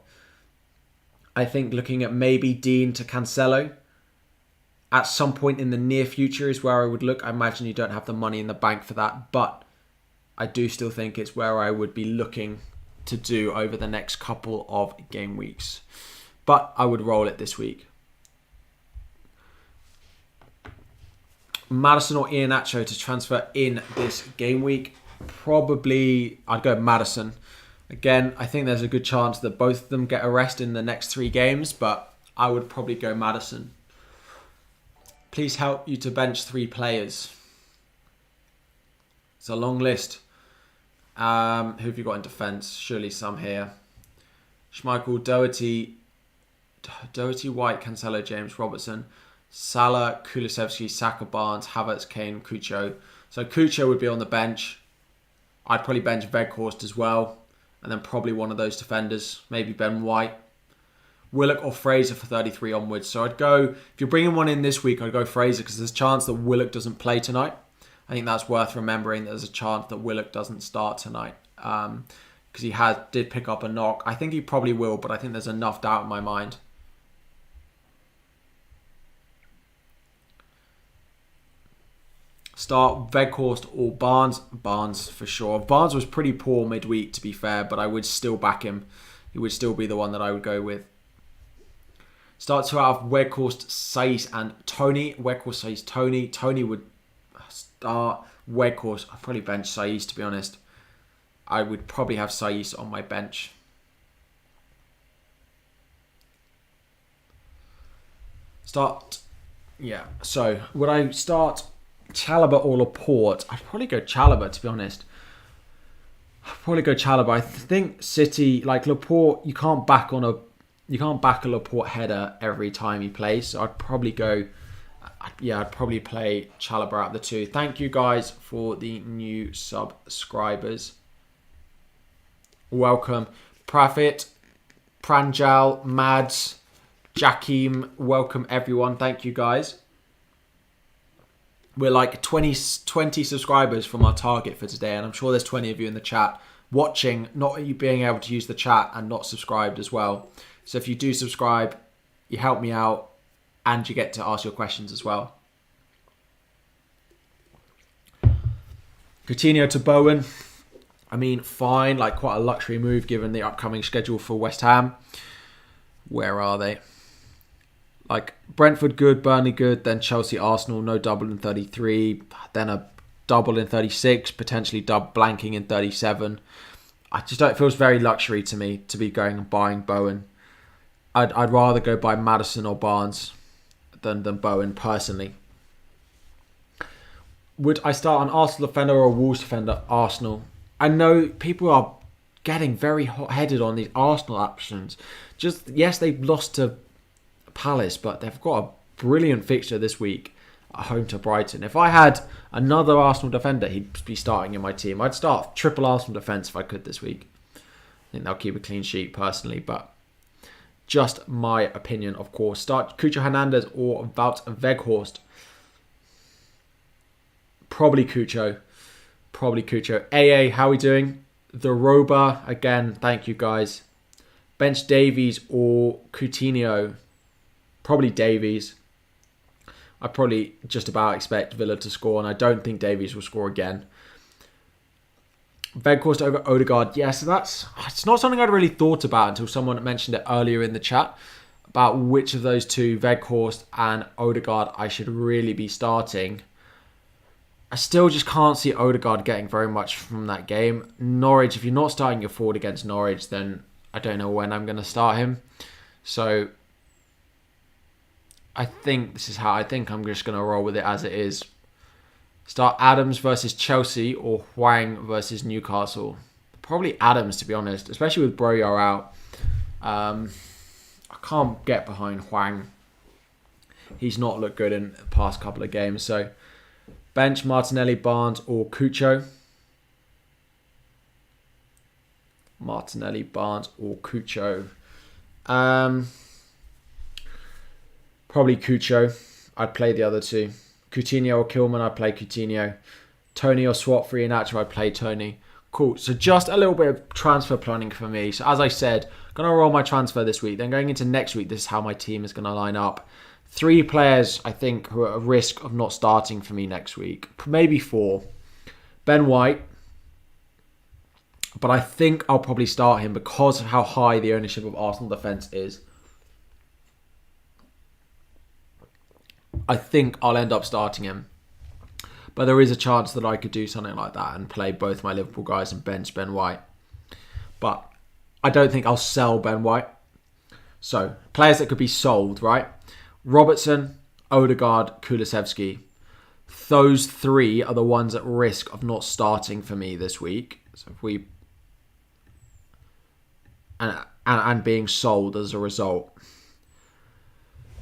I think looking at maybe Dean to Cancelo at some point in the near future is where I would look. I imagine you don't have the money in the bank for that, but I do still think it's where I would be looking to do over the next couple of game weeks. But I would roll it this week. Maddison or Iheanacho to transfer in this game week? Probably I'd go Maddison. Again, I think there's a good chance that both of them get a rest in the next 3 games, but I would probably go Maddison. Please help you to bench 3 players. It's a long list. Who have you got in defence? Surely some here. Schmeichel, Doherty, White, Cancelo, James, Robertson, Salah, Kulusevski, Saka, Barnes, Havertz, Kane, Cucho. So Cucho would be on the bench. I'd probably bench Weghorst as well. And then probably one of those defenders. Maybe Ben White. Willock or Fraser for 33 onwards. So I'd go, if you're bringing one in this week, I'd go Fraser because there's a chance that Willock doesn't play tonight. I think that's worth remembering. There's a chance that Willock doesn't start tonight. Because he did pick up a knock. I think he probably will, but I think there's enough doubt in my mind. Start Weghorst or Barnes. Barnes for sure. Barnes was pretty poor midweek, to be fair, but I would still back him. He would still be the one that I would go with. Start 2 out of Weghorst, Saiss and Tony. Weghorst, Saiss, Tony. Tony would start. Weghorst, I'd probably bench Saiss, to be honest. I would probably have Saiss on my bench. Start. Yeah, so would I start Chalobah or Laporte? I'd probably go Chalobah, to be honest. I'd probably go Chalobah. I think City, like Laporte, you can't back a Laporte header every time he plays. So I'd probably go, I'd probably play Chalobah out of the 2. Thank you guys for the new subscribers. Welcome. Profit, Pranjal, Mads, Jakim, welcome everyone. Thank you guys. We're like 20 subscribers from our target for today, and I'm sure there's 20 of you in the chat watching, not you being able to use the chat and not subscribed as well. So if you do subscribe, you help me out and you get to ask your questions as well. Coutinho to Bowen. I mean, fine, like quite a luxury move given the upcoming schedule for West Ham. Where are they? Like Brentford good, Burnley good, then Chelsea, Arsenal, no double in 33, then a double in 36, potentially blanking in 37. I just don't, it feels very luxury to me to be going and buying Bowen. I'd rather go buy Maddison or Barnes than Bowen personally. Would I start an Arsenal defender or a Wolves defender? Arsenal. I know people are getting very hot-headed on these Arsenal options. Just, yes, they've lost to Palace, but they've got a brilliant fixture this week at home to Brighton. If I had another Arsenal defender, he'd be starting in my team. I'd start triple Arsenal defence if I could this week. I think they'll keep a clean sheet personally, but just my opinion, of course. Start Cucho Hernandez or Wout Weghorst. Probably Cucho. AA, how are we doing? The Roba, again, thank you guys. Bench Davies or Coutinho. Probably Davies. I probably just about expect Villa to score, and I don't think Davies will score again. Weghorst over Odegaard. Yes, it's not something I'd really thought about until someone mentioned it earlier in the chat about which of those two, Weghorst and Odegaard, I should really be starting. I still just can't see Odegaard getting very much from that game. Norwich, if you're not starting your forward against Norwich, then I don't know when I'm going to start him. So I think this is how I think I'm just going to roll with it as it is. Start Adams versus Chelsea or Hwang versus Newcastle. Probably Adams, to be honest, especially with Broyar out. I can't get behind Hwang. He's not looked good in the past couple of games. So bench Martinelli, Barnes or Cucho. Martinelli, Barnes or Cucho. Probably Cucho. I'd play the other two. Coutinho or Kilman, I'd play Coutinho. Tony or swap for Iheanacho, I'd play Tony. Cool. So just a little bit of transfer planning for me. So as I said, going to roll my transfer this week. Then going into next week, this is how my team is going to line up. 3 players, I think, who are at risk of not starting for me next week. Maybe 4. Ben White. But I think I'll probably start him because of how high the ownership of Arsenal defence is. I think I'll end up starting him. But there is a chance that I could do something like that and play both my Liverpool guys and bench Ben White. But I don't think I'll sell Ben White. So, players that could be sold, right? Robertson, Odegaard, Kulusevski. Those three are the ones at risk of not starting for me this week. So if we... And being sold as a result.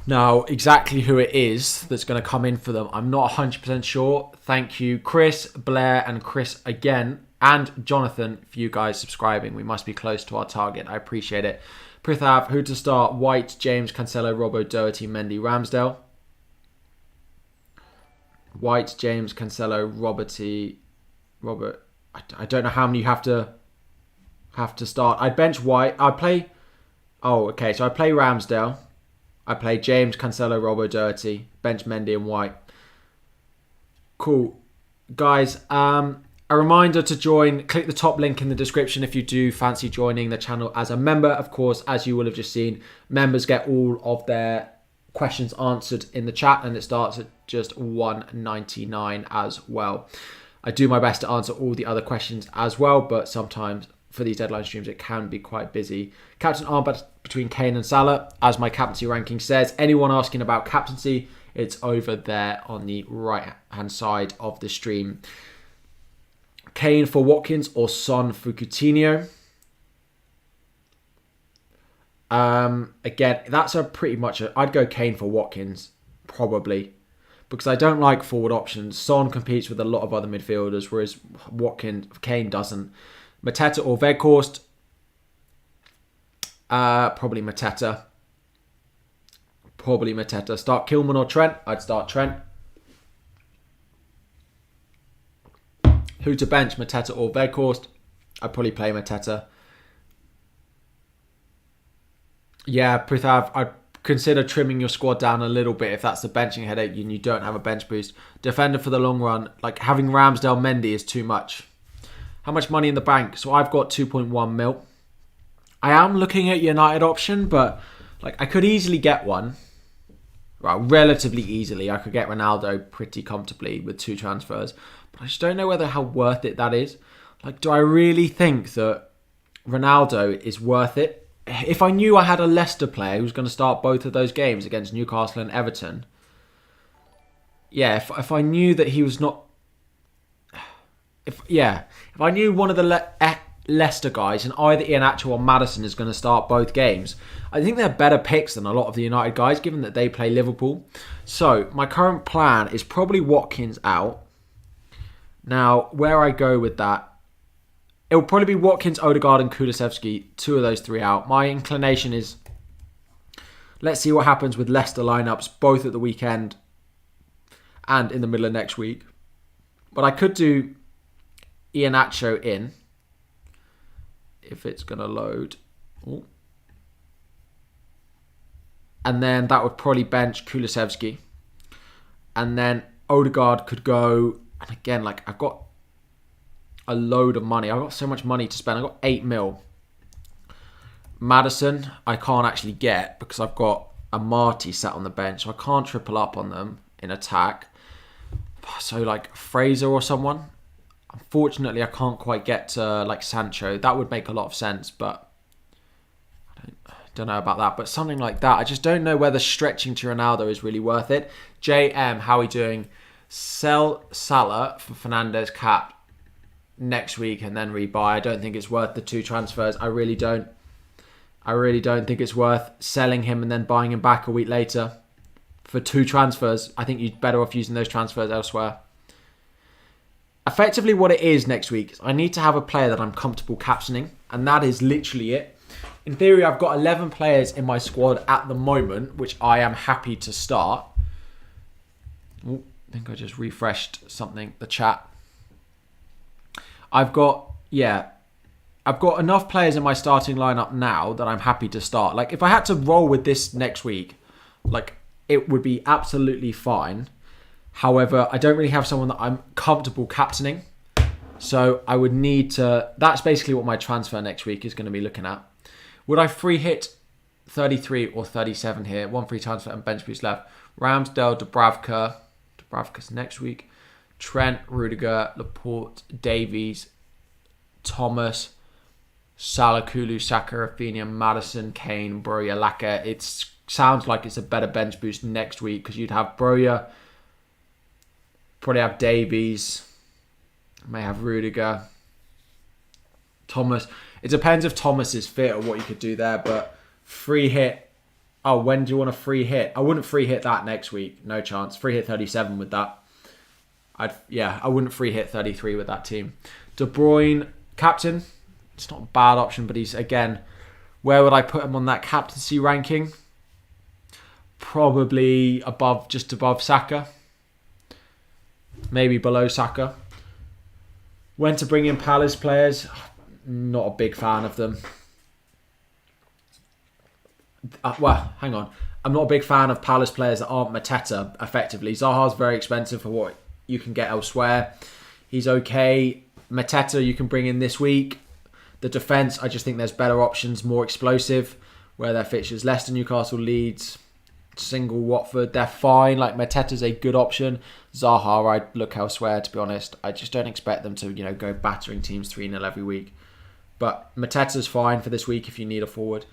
Now, exactly who it is that's going to come in for them, I'm not 100% sure. Thank you, Chris, Blair, and Chris again. And Jonathan, for you guys subscribing. We must be close to our target. I appreciate it. Prithav, who to start? White, James, Cancelo, Robbo, Doherty, Mendy, Ramsdale. White, James, Cancelo, Robert. I don't know how many you have to start. I'd bench White. I play... Oh, okay. So I play Ramsdale. I play James, Cancelo, Robbo, Doherty. Bench Mendy and White. Cool. Guys, a reminder to join. Click the top link in the description if you do fancy joining the channel as a member. Of course, as you will have just seen, members get all of their questions answered in the chat, and it starts at just $1.99 as well. I do my best to answer all the other questions as well, but sometimes for these deadline streams it can be quite busy. Captain armband between Kane and Salah, as my captaincy ranking says. Anyone asking about captaincy, it's over there on the right hand side of the stream. Kane for Watkins or Son for Coutinho? Again, that's a pretty much I'd go Kane for Watkins, probably, because I don't like forward options. Son competes with a lot of other midfielders, whereas Kane doesn't. Mateta or Weghorst? Probably Mateta. Start Kilman or Trent? I'd start Trent. Who to bench, Mateta or Weghorst? I'd probably play Mateta. Yeah, Prithav, I'd consider trimming your squad down a little bit if that's the benching headache and you don't have a bench boost. Defender for the long run, like having Ramsdale, Mendy is too much. How much money in the bank? So I've got 2.1 mil. I am looking at United option, but like I could easily get one. Well, relatively easily. I could get Ronaldo pretty comfortably with 2 transfers. But I just don't know how worth it that is. Like, do I really think that Ronaldo is worth it? If I knew I had a Leicester player who was going to start both of those games against Newcastle and Everton. Yeah, if I knew that he was not... If I knew one of the Leicester guys, and either Iheanacho or Maddison is going to start both games, I think they're better picks than a lot of the United guys, given that they play Liverpool. So, my current plan is probably Watkins out. Now, where I go with that, it will probably be Watkins, Odegaard and Kulusevski, 2 of those 3 out. My inclination is, let's see what happens with Leicester lineups, both at the weekend and in the middle of next week. But I could do Iheanacho in, if it's going to load. Ooh. And then that would probably bench Kulusevski. And then Odegaard could go, and again, like I've got a load of money. I've got so much money to spend. I've got 8 mil. Maddison, I can't actually get because I've got a Marty sat on the bench. So I can't triple up on them in attack. So like Fraser or someone. Unfortunately, I can't quite get to like Sancho. That would make a lot of sense, but I don't know about that. But something like that. I just don't know whether stretching to Ronaldo is really worth it. JM, how are we doing? Sell Salah for Fernandes cap next week and then rebuy. I don't think it's worth the 2 transfers. I really don't think it's worth selling him and then buying him back a week later for 2 transfers. I think you're better off using those transfers elsewhere. Effectively what it is next week is I need to have a player that I'm comfortable captaining, and that is literally it. In theory, I've got 11 players in my squad at the moment, which I am happy to start. Ooh, I think I just refreshed something, the chat. I've got enough players in my starting lineup now that I'm happy to start. Like, if I had to roll with this next week, like, it would be absolutely fine. However, I don't really have someone that I'm comfortable captaining. So I would need to... That's basically what my transfer next week is going to be looking at. Would I free hit 33 or 37 here? 1 free transfer and bench boost left. Ramsdale, Dubravka. Dubravka's next week. Trent, Rudiger, Laporte, Davies, Thomas, Salah, Kulu, Saka, Rafinha, Maddison, Kane, Broja, Laka. It sounds like it's a better bench boost next week because you'd have Broja, probably have Davies, may have Rudiger, Thomas. It depends if Thomas is fit or what you could do there, but free hit. Oh, when do you want a free hit? I wouldn't free hit that next week. No chance. Free hit 37 with that. I wouldn't free hit 33 with that team. De Bruyne, captain. It's not a bad option, but he's, again, where would I put him on that captaincy ranking? Probably just above Saka. Maybe below Saka. When to bring in Palace players? Not a big fan of them. Hang on. I'm not a big fan of Palace players that aren't Mateta, effectively. Zaha's very expensive for what you can get elsewhere. He's okay. Mateta you can bring in this week. The defence, I just think there's better options, more explosive, where their fixtures. Leicester, Newcastle, Leeds, Single, Watford, they're fine. Like, Mateta's a good option. Zaha, I'd look elsewhere, to be honest. I just don't expect them to, go battering teams 3-0 every week. But Mateta's fine for this week if you need a forward.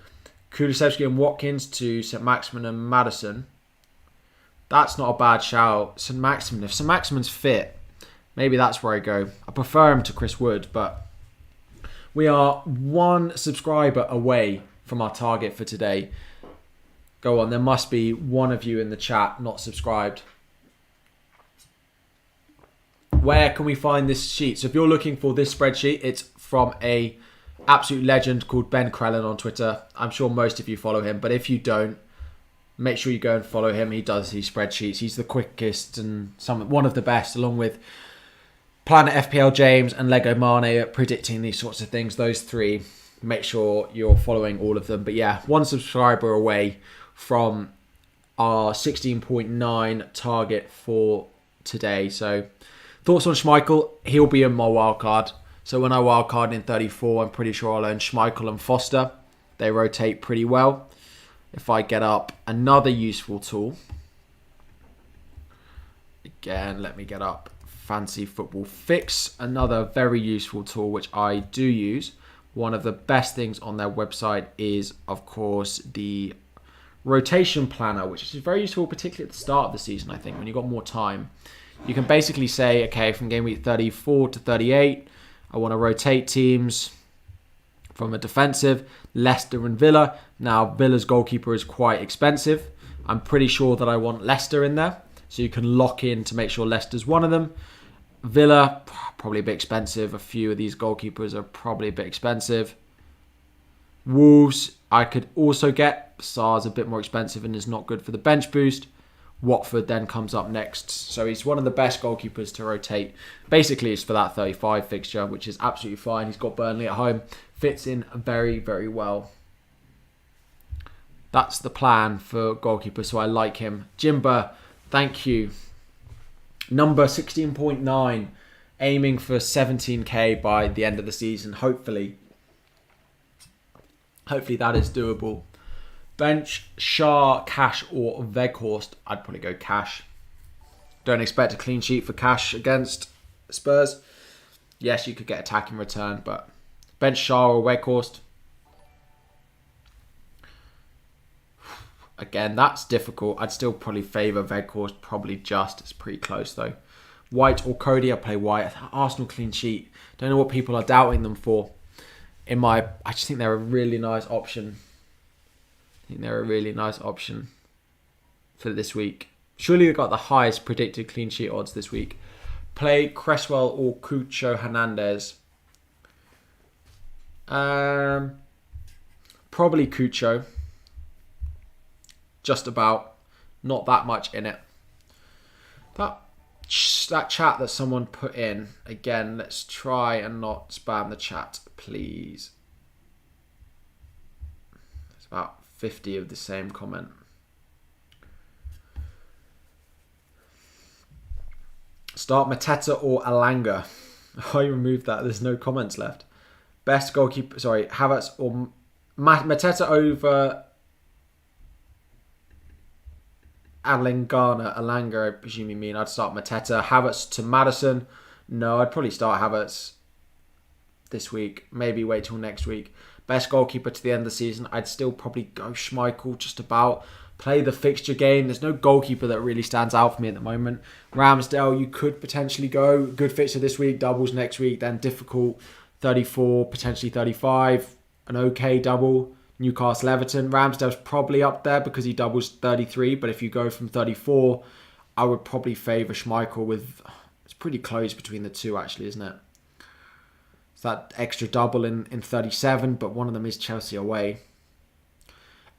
Kulusevski and Watkins to St. Maximin and Maddison. That's not a bad shout. St. Maximin, if St. Maximin's fit, maybe that's where I go. I prefer him to Chris Wood, but we are one subscriber away from our target for today. Go on, there must be one of you in the chat not subscribed. Where can we find this sheet? So if you're looking for this spreadsheet, it's from a absolute legend called Ben Crellin on Twitter. I'm sure most of you follow him, but if you don't, make sure you go and follow him. He does these spreadsheets. He's the quickest and one of the best, along with Planet FPL James and Lego Mane at predicting these sorts of things. Those three, make sure you're following all of them. But yeah, one subscriber away from our 16.9 target for today. So thoughts on Schmeichel? He'll be in my wildcard. So when I wildcard in 34, I'm pretty sure I'll own Schmeichel and Foster. They rotate pretty well. If I get up another useful tool, again, let me get up Fancy Football Fix, another very useful tool which I do use. One of the best things on their website is, of course, the rotation planner, which is very useful, particularly at the start of the season, I think, when you've got more time. You can basically say, okay, from game week 34 to 38, I want to rotate teams from a defensive, Leicester and Villa. Now, Villa's goalkeeper is quite expensive. I'm pretty sure that I want Leicester in there. So you can lock in to make sure Leicester's one of them. Villa, probably a bit expensive. A few of these goalkeepers are probably a bit expensive. Wolves, I could also get. Sarr's a bit more expensive and is not good for the bench boost. Watford then comes up next. So he's one of the best goalkeepers to rotate. Basically, it's for that 35 fixture, which is absolutely fine. He's got Burnley at home. Fits in very, very well. That's the plan for goalkeeper, so I like him. Jimba, thank you. Number 16.9, aiming for 17k by the end of the season, hopefully. Hopefully that is doable. Bench, Shah, Cash or Weghorst. I'd probably go Cash. Don't expect a clean sheet for Cash against Spurs. Yes, you could get attack in return, but bench Shah or Weghorst. Again, that's difficult. I'd still probably favour Weghorst, probably just. It's pretty close though. White or Cody, I'll play White. Arsenal clean sheet. Don't know what people are doubting them for. I just think they're a really nice option. For this week. Surely we've got the highest predicted clean sheet odds this week. Play Cresswell or Cucho Hernandez. Probably Cucho. Just about. Not that much in it. That chat that someone put in. Again, let's try and not spam the chat, please. There's about 50 of the same comment. Start Mateta or Alanga. Oh, you removed that. There's no comments left. Best goalkeeper. Sorry, Havertz or Mateta over Alanga, I presume you mean. I'd start Mateta. Havertz to Maddison. No, I'd probably start Havertz this week. Maybe wait till next week. Best goalkeeper to the end of the season. I'd still probably go Schmeichel just about. Play the fixture game. There's no goalkeeper that really stands out for me at the moment. Ramsdale, you could potentially go. Good fixture this week, doubles next week, then difficult 34, potentially 35. An okay double. Newcastle Everton. Ramsdale's probably up there because he doubles 33, but if you go from 34, I would probably favour Schmeichel with... It's pretty close between the two actually, isn't it? It's that extra double in 37, but one of them is Chelsea away.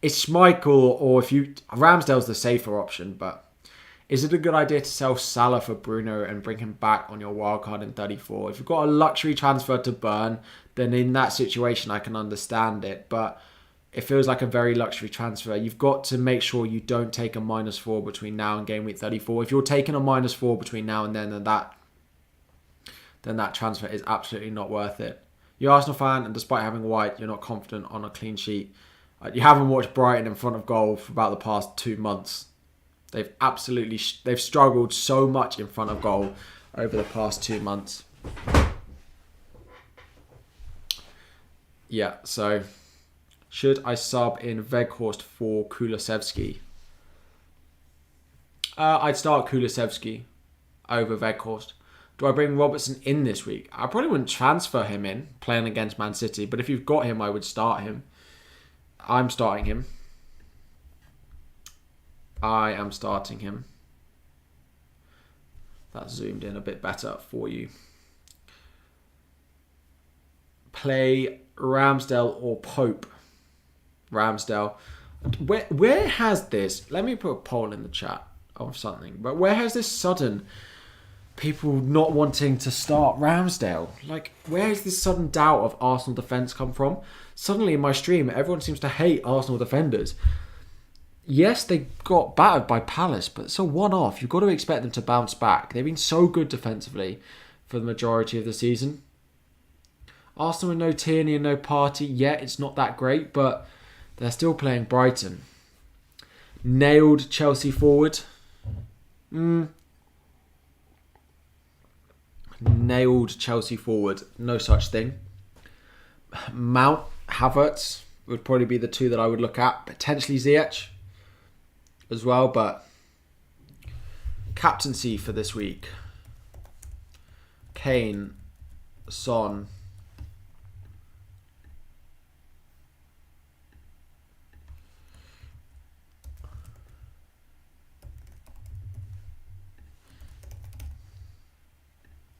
It's Schmeichel, or if you... Ramsdale's the safer option, but is it a good idea to sell Salah for Bruno and bring him back on your wildcard in 34? If you've got a luxury transfer to burn, then in that situation I can understand it, but it feels like a very luxury transfer. You've got to make sure you don't take a -4 between now and game week 34. If you're taking a -4 between now and then that transfer is absolutely not worth it. You're an Arsenal fan, and despite having White, you're not confident on a clean sheet. You haven't watched Brighton in front of goal for about the past 2 months. They've struggled so much in front of goal over the past 2 months. Yeah, so should I sub in Weghorst for Kulusevski? I'd start Kulusevski over Weghorst. Do I bring Robertson in this week? I probably wouldn't transfer him in, playing against Man City. But if you've got him, I would start him. I'm starting him. I am starting him. That's zoomed in a bit better for you. Play Ramsdale or Pope. Ramsdale. Where has this... Let me put a poll in the chat of something. But where has this sudden... people not wanting to start Ramsdale? Like, where has this sudden doubt of Arsenal defence come from? Suddenly in my stream, everyone seems to hate Arsenal defenders. Yes, they got battered by Palace, but it's a one-off. You've got to expect them to bounce back. They've been so good defensively for the majority of the season. Arsenal with no Tierney and no Partey, yeah, it's not that great, but they're still playing Brighton. Nailed Chelsea forward. Nailed Chelsea forward. No such thing. Mount, Havertz would probably be the two that I would look at. Potentially Ziyech as well, but captaincy for this week. Kane, Son,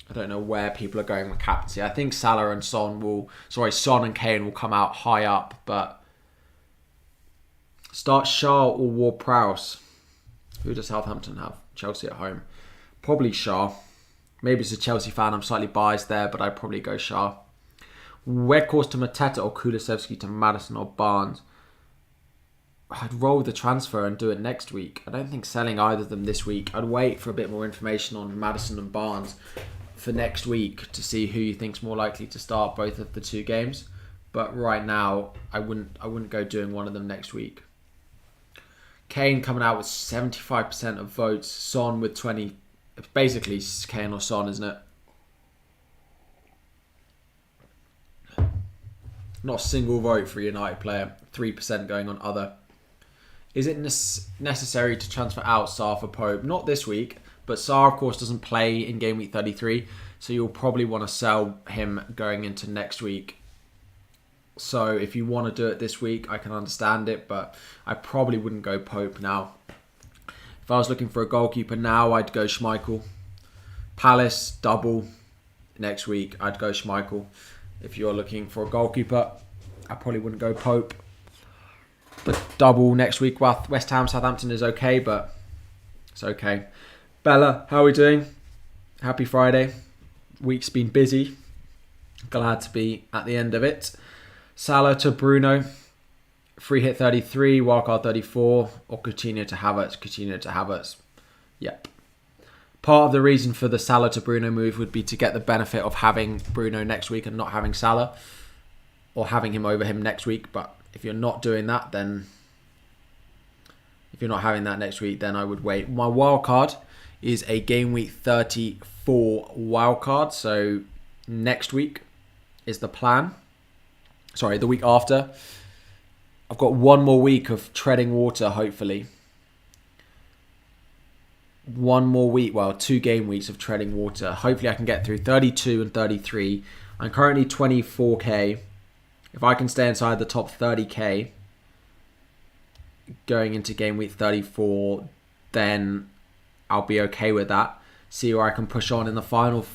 I don't know where people are going with captaincy. I think Salah and Son and Kane will come out high up, but start Shaw or Ward-Prowse. Who does Southampton have? Chelsea at home. Probably Shaw. Maybe as a Chelsea fan, I'm slightly biased there, but I'd probably go Shaw. Weghorst to Mateta or Kulusevski to Maddison or Barnes. I'd roll the transfer and do it next week. I don't think selling either of them this week. I'd wait for a bit more information on Maddison and Barnes for next week to see who you think's more likely to start both of the two games. But right now, I wouldn't go doing one of them next week. Kane coming out with 75% of votes. Son with 20. It's basically Kane or Son, isn't it? Not a single vote for a United player. 3% going on other. Is it necessary to transfer out Salah for Pope? Not this week, but Salah, of course, doesn't play in game week 33, so you'll probably want to sell him going into next week. So if you want to do it this week, I can understand it, but I probably wouldn't go Pope now. If I was looking for a goalkeeper now, I'd go Schmeichel. Palace, double next week, I'd go Schmeichel. If you're looking for a goalkeeper, I probably wouldn't go Pope. But double next week, West Ham, Southampton is okay, but it's okay. Bella, how are we doing? Happy Friday. Week's been busy. Glad to be at the end of it. Salah to Bruno. Free hit 33, wildcard 34, or Coutinho to Havertz. Coutinho to Havertz. Yep. Part of the reason for the Salah to Bruno move would be to get the benefit of having Bruno next week and not having Salah, or having him over him next week. But if you're not doing that, then If you're not having that next week, then I would wait. My wild card is a game week 34 wild card. So next week is the plan. Sorry, the week after. I've got one more week of treading water, hopefully. One more week, well, 2 game weeks of treading water. Hopefully I can get through 32 and 33. I'm currently 24k. If I can stay inside the top 30k going into game week 34, then I'll be okay with that. See where I can push on in the final,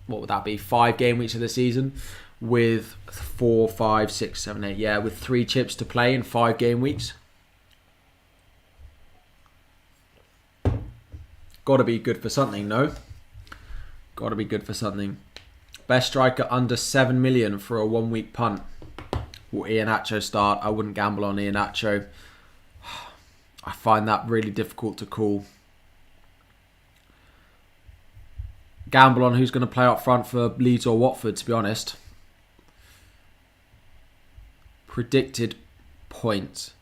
what would that be, 5 game weeks of the season with 4, 5, 6, 7, 8. Yeah, with 3 chips to play in 5 game weeks. Got to be good for something, no? Got to be good for something. Best striker under 7 million for a 1-week punt. Will Iheanacho start? I wouldn't gamble on Iheanacho. I find that really difficult to call. Gamble on who's going to play up front for Leeds or Watford, to be honest. Predicted points.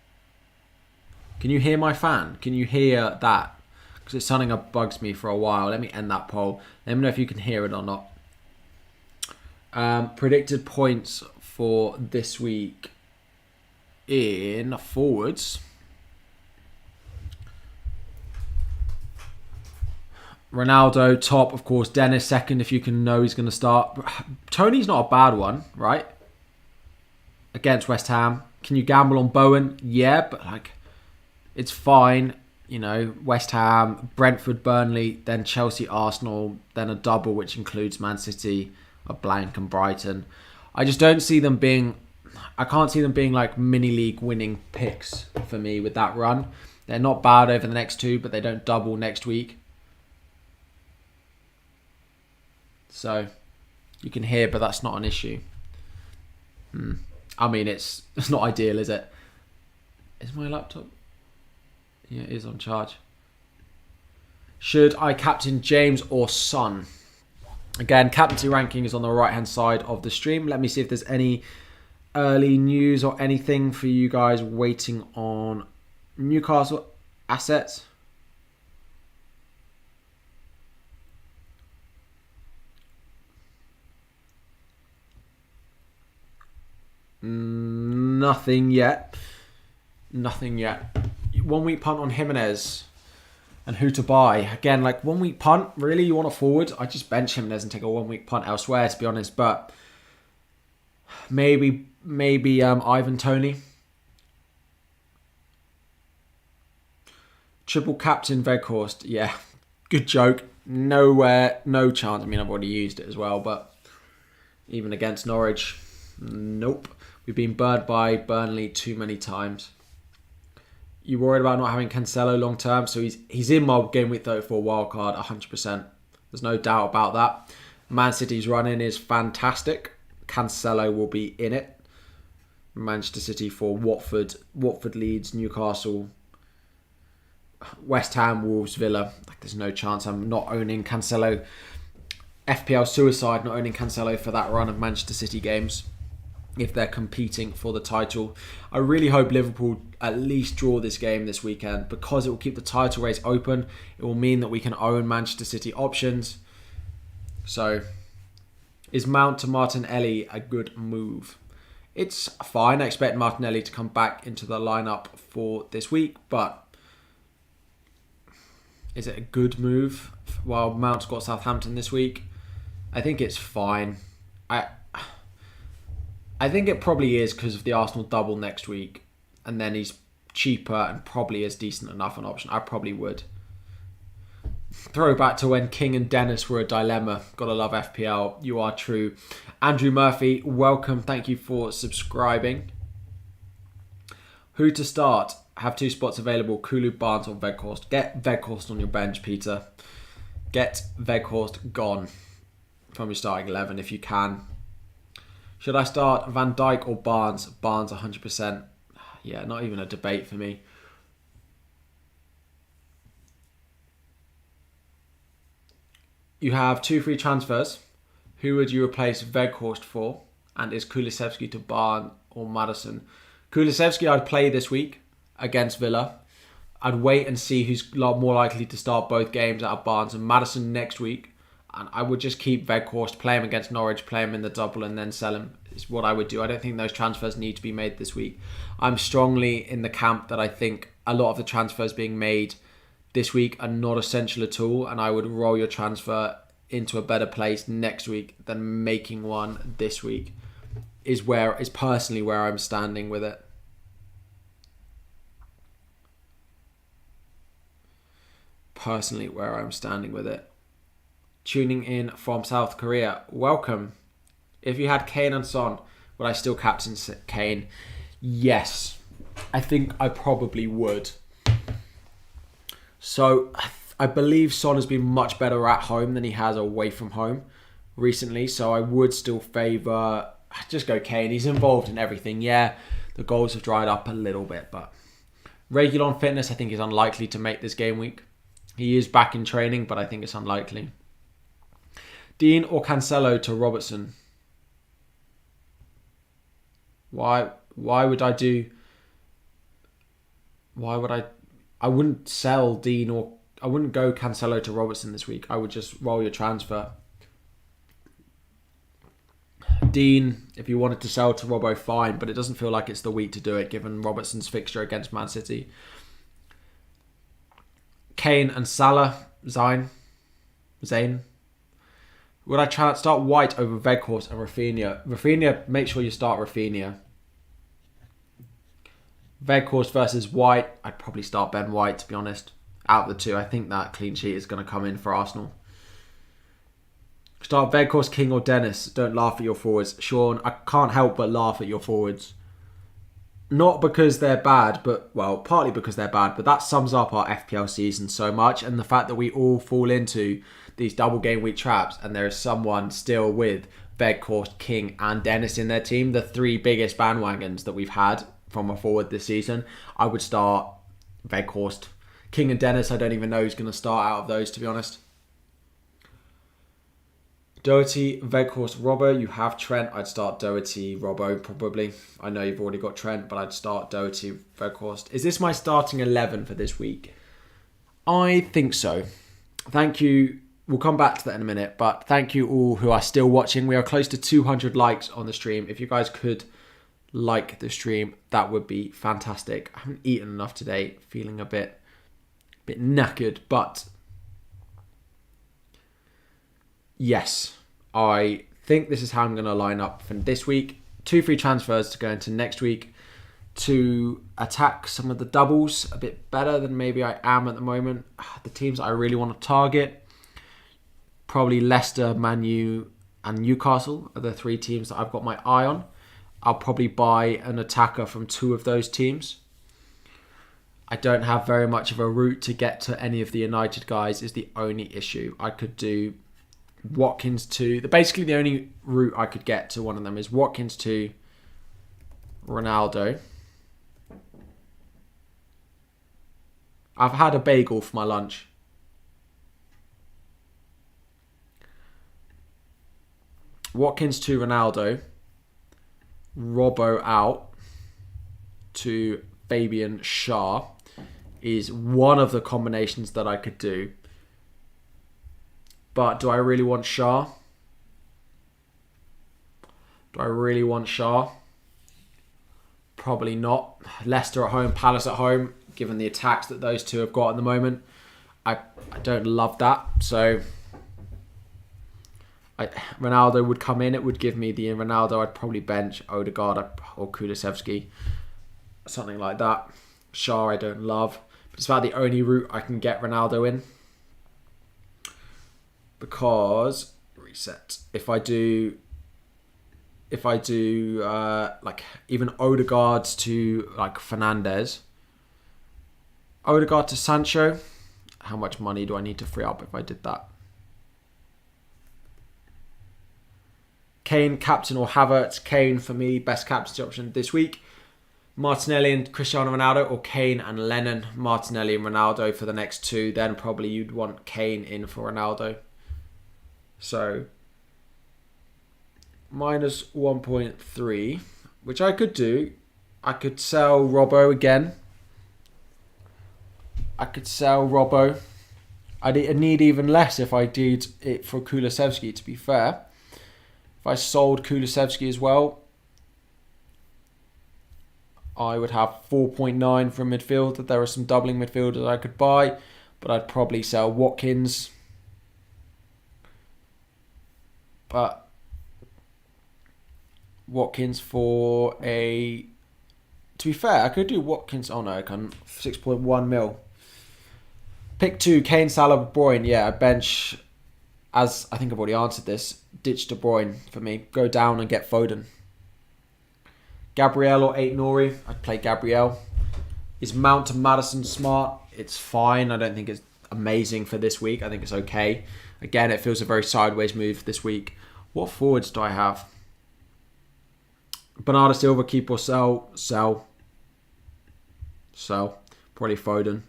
Can you hear my fan? Can you hear that? Because it's something that bugs me for a while. Let me end that poll. Let me know if you can hear it or not. Predicted points for this week in forwards. Ronaldo top, of course. Dennis second if you can know he's going to start. Tony's not a bad one, right? Against West Ham. Can you gamble on Bowen? Yeah, but like it's fine. You know, West Ham, Brentford, Burnley, then Chelsea, Arsenal, then a double which includes Man City, a blank and Brighton. I just don't see them being... I can't see them being like mini-league winning picks for me with that run. They're not bad over the next 2, but they don't double next week. So, you can hear, but that's not an issue. I mean, it's not ideal, is it? Is my laptop... Yeah, it is on charge. Should I captain James or Son? Again, captaincy ranking is on the right-hand side of the stream. Let me see if there's any early news or anything for you guys waiting on Newcastle assets. Nothing yet. Nothing yet. 1 week punt on Jimenez and who to buy. Again, like 1 week punt, really? You want a forward? I just bench Jimenez and take a 1 week punt elsewhere, to be honest. But maybe Ivan Toney. Triple captain Weghorst. Yeah, good joke. Nowhere, no chance. I mean, I've already used it as well, but even against Norwich, nope. We've been burned by Burnley too many times. You worried about not having Cancelo long term? So he's in my game week 34 wildcard 100%. There's no doubt about that. Man City's run-in is fantastic. Cancelo will be in it. Manchester City for Watford, Leeds, Newcastle, West Ham, Wolves, Villa. Like, there's no chance I'm not owning Cancelo. FPL suicide not owning Cancelo for that run of Manchester City games if they're competing for the title. I really hope Liverpool at least draw this game this weekend because it will keep the title race open. It will mean that we can own Manchester City options. So, is Mount to Martinelli a good move? It's fine. I expect Martinelli to come back into the lineup for this week, but is it a good move while Mount's got Southampton this week? I think it's fine. I think it probably is because of the Arsenal double next week. And then he's cheaper and probably is decent enough an option. I probably would. Throwback to when King and Dennis were a dilemma. Gotta love FPL. You are true. Andrew Murphy, welcome. Thank you for subscribing. Who to start? Have 2 spots available. Kulu, Barnes or Weghorst. Get Weghorst on your bench, Peter. Get Weghorst gone from your starting 11 if you can. Should I start Van Dijk or Barnes? Barnes 100%. Yeah, not even a debate for me. You have 2 free transfers. Who would you replace Weghorst for? And is Kulusevski to Barnes or Maddison? Kulusevski I'd play this week against Villa. I'd wait and see who's more likely to start both games out of Barnes and Maddison next week. And I would just keep Weghorst, play him against Norwich, play him in the double, and then sell him, is what I would do. I don't think those transfers need to be made this week. I'm strongly in the camp that I think a lot of the transfers being made this week are not essential at all, and I would roll your transfer into a better place next week than making one this week, is personally where I'm standing with it. Personally where I'm standing with it. Tuning in from South Korea, welcome. If you had Kane and Son, would I still captain Kane? Yes, I think I probably would. So I believe Son has been much better at home than he has away from home recently, so I would still favour, just go Kane. He's involved in everything. Yeah, the goals have dried up a little bit, but Reguilon fitness I think is unlikely to make this game week. He is back in training, but I think it's unlikely. Dean or Cancelo to Robertson? Why would I do... Why would I wouldn't sell Dean, or I wouldn't go Cancelo to Robertson this week. I would just roll your transfer. Dean, if you wanted to sell to Robbo, fine, but it doesn't feel like it's the week to do it given Robertson's fixture against Man City. Kane and Salah, Zayn. Would I try to start White over Weghorst and Rafinha? Rafinha, make sure you start Rafinha. Weghorst versus White, I'd probably start Ben White, to be honest. Out of the two, I think that clean sheet is going to come in for Arsenal. Start Weghorst, King or Dennis. Don't laugh at your forwards. Sean, I can't help but laugh at your forwards. Not because they're bad, partly because they're bad, but that sums up our FPL season so much, and the fact that we all fall into these double game week traps, and there is someone still with Weghorst, King and Dennis in their team, the three biggest bandwagons that we've had from a forward this season. I would start Weghorst. King and Dennis, I don't even know who's going to start out of those, to be honest. Doherty, Weghorst, Robbo. You have Trent. I'd start Doherty, Robbo, probably. I know you've already got Trent, but I'd start Doherty, Weghorst. Is this my starting 11 for this week? I think so. Thank you. We'll come back to that in a minute, but thank you all who are still watching. We are close to 200 likes on the stream. If you guys could like the stream, that would be fantastic. I haven't eaten enough today. Feeling a bit knackered, but yes, I think this is how I'm going to line up for this week. 2 free transfers to go into next week to attack some of the doubles a bit better than maybe I am at the moment. The teams I really want to target, probably Leicester, Man U and Newcastle are the 3 teams that I've got my eye on. I'll probably buy an attacker from 2 of those teams. I don't have very much of a route to get to any of the United guys is the only issue. I could do Watkins to... Basically, the only route I could get to one of them is Watkins to Ronaldo. I've had a bagel for my lunch. Watkins to Ronaldo. Robbo out to Fabian Schär is one of the combinations that I could do. But do I really want Schär? Probably not. Leicester at home, Palace at home, given the attacks that those two have got at the moment. I don't love that. So Ronaldo would come in. It would give me the Ronaldo. I'd probably bench Odegaard or Kulusevski. Something like that. Schär I don't love. But it's about the only route I can get Ronaldo in. Because reset. If I do like even Odegaard to like Fernandes, Odegaard to Sancho, how much money do I need to free up if I did that? Kane, captain or Havertz? Kane for me, best captaincy option this week. Martinelli and Cristiano Ronaldo, or Kane and Lennon. Martinelli and Ronaldo for the next 2. Then probably you'd want Kane in for Ronaldo. So, minus 1.3, which I could do. I could sell Robbo again. I could sell Robbo. I'd need even less if I did it for Kulusevski, to be fair. If I sold Kulusevski as well, I would have 4.9 from midfielder. There are some doubling midfielders I could buy, but I'd probably sell Watkins. But Watkins for a... To be fair, I could do Watkins... Oh no, I can. 6.1 mil. Pick 2, Kane, Salah, De Bruyne. Yeah, I bench... As I think I've already answered this, ditch De Bruyne for me. Go down and get Foden. Gabriel or 8 Nori. I'd play Gabriel. Is Mount to Maddison smart? It's fine. I don't think it's amazing for this week. I think it's okay. Again, it feels a very sideways move this week. What forwards do I have? Bernardo Silva, keep or sell? Sell. Sell. Probably Foden.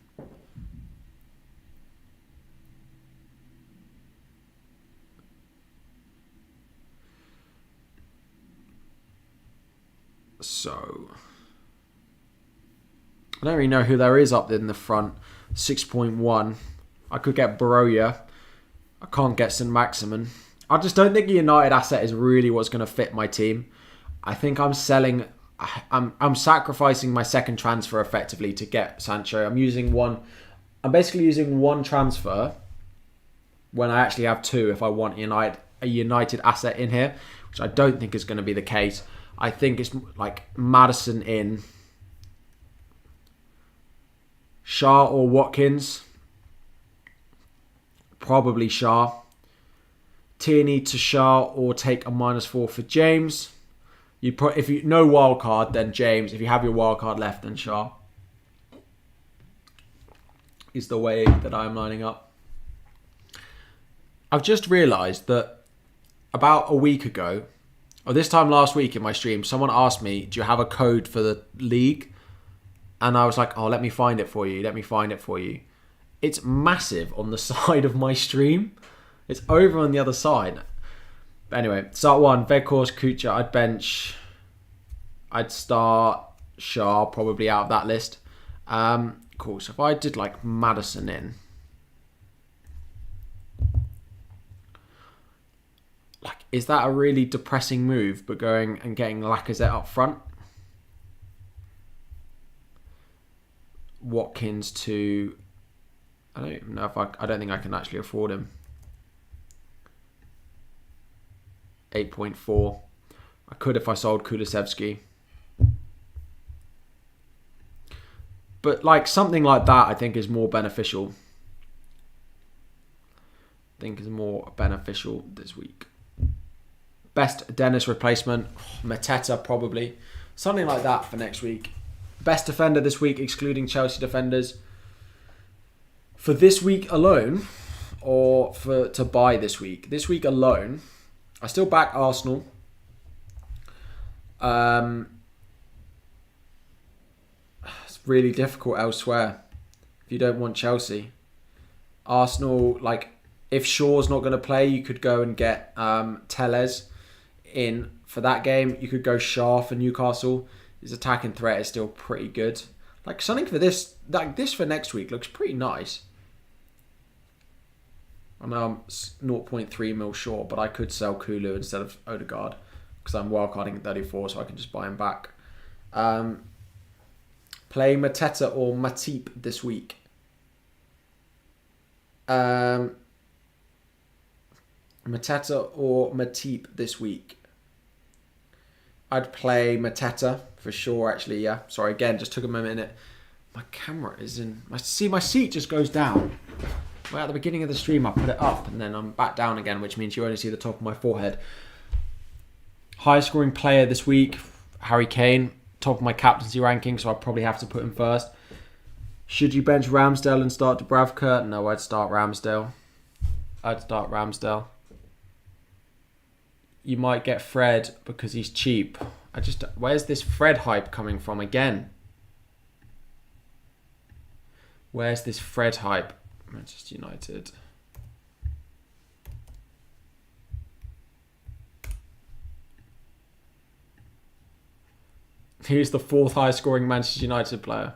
So, I don't really know who there is up in the front. 6.1. I could get Baroya. I can't get St. Maximin. I just don't think a United asset is really what's going to fit my team. I think I'm selling... I'm sacrificing my second transfer effectively to get Sancho. I'm basically using one transfer when I actually have two if I want a United asset in here, which I don't think is going to be the case. I think it's like Maddison in, Shaw or Watkins. Probably Shaw. Tierney to Shaw or take a -4 for James. If you no wild card, then James. If you have your wild card left, then Shaw is the way that I'm lining up. I've just realised that about a week ago, or this time last week in my stream, someone asked me, do you have a code for the league? And I was like, oh, let me find it for you. It's massive on the side of my stream. It's over on the other side. But anyway, start 1, Veghorst, Kucha. I'd bench. I'd start Shaw, probably out of that list. Cool, so if I did like Maddison in. Is that a really depressing move, but going and getting Lacazette up front? Watkins to... I don't even know if I don't think I can actually afford him. 8.4. I could if I sold Kulusevski. But like something like that I think is more beneficial. This week. Best Dennis replacement, Mateta probably. Something like that for next week. Best defender this week, excluding Chelsea defenders. For this week alone, or to buy this week. This week alone, I still back Arsenal. It's really difficult elsewhere if you don't want Chelsea. Arsenal, like, if Shaw's not going to play, you could go and get Telles in for that game. You could go Shaw for Newcastle. His attacking threat is still pretty good. Like something for this, like this for next week looks pretty nice. I know I'm 0.3 mil short, but I could sell Kulu instead of Odegaard because I'm wildcarding at 34, so I can just buy him back. Play Mateta or Matip this week. Mateta or Matip this week. I'd play Mateta for sure, actually, yeah. Sorry, again, just took a minute. My camera is in... my seat just goes down. Right at the beginning of the stream, I put it up, and then I'm back down again, which means you only see the top of my forehead. Highest scoring player this week, Harry Kane. Top of my captaincy ranking, so I'll probably have to put him first. Should you bench Ramsdale and start Dubravka? No, I'd start Ramsdale. You might get Fred because he's cheap. Where's this Fred hype coming from again? Where's this Fred hype? Manchester United. Who's the 4th highest scoring Manchester United player?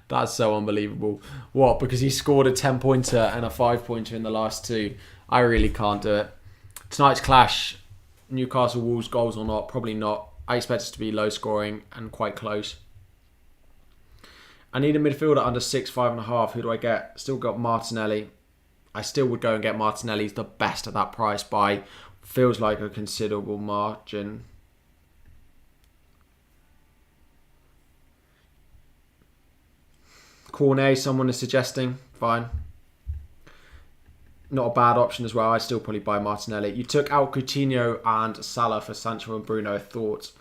That's so unbelievable. What? Because he scored a 10-pointer and a 5-pointer in the last two. I really can't do it. Tonight's clash, Newcastle Wolves goals or not? Probably not. I expect it to be low scoring and quite close. I need a midfielder under 6, 5.5. Who do I get? Still got Martinelli. I still would go and get Martinelli. He's the best at that price by feels like a considerable margin. Cornet, someone is suggesting. Fine. Not a bad option as well. I'd still probably buy Martinelli. You took out Coutinho and Salah for Sancho and Bruno. Thoughts?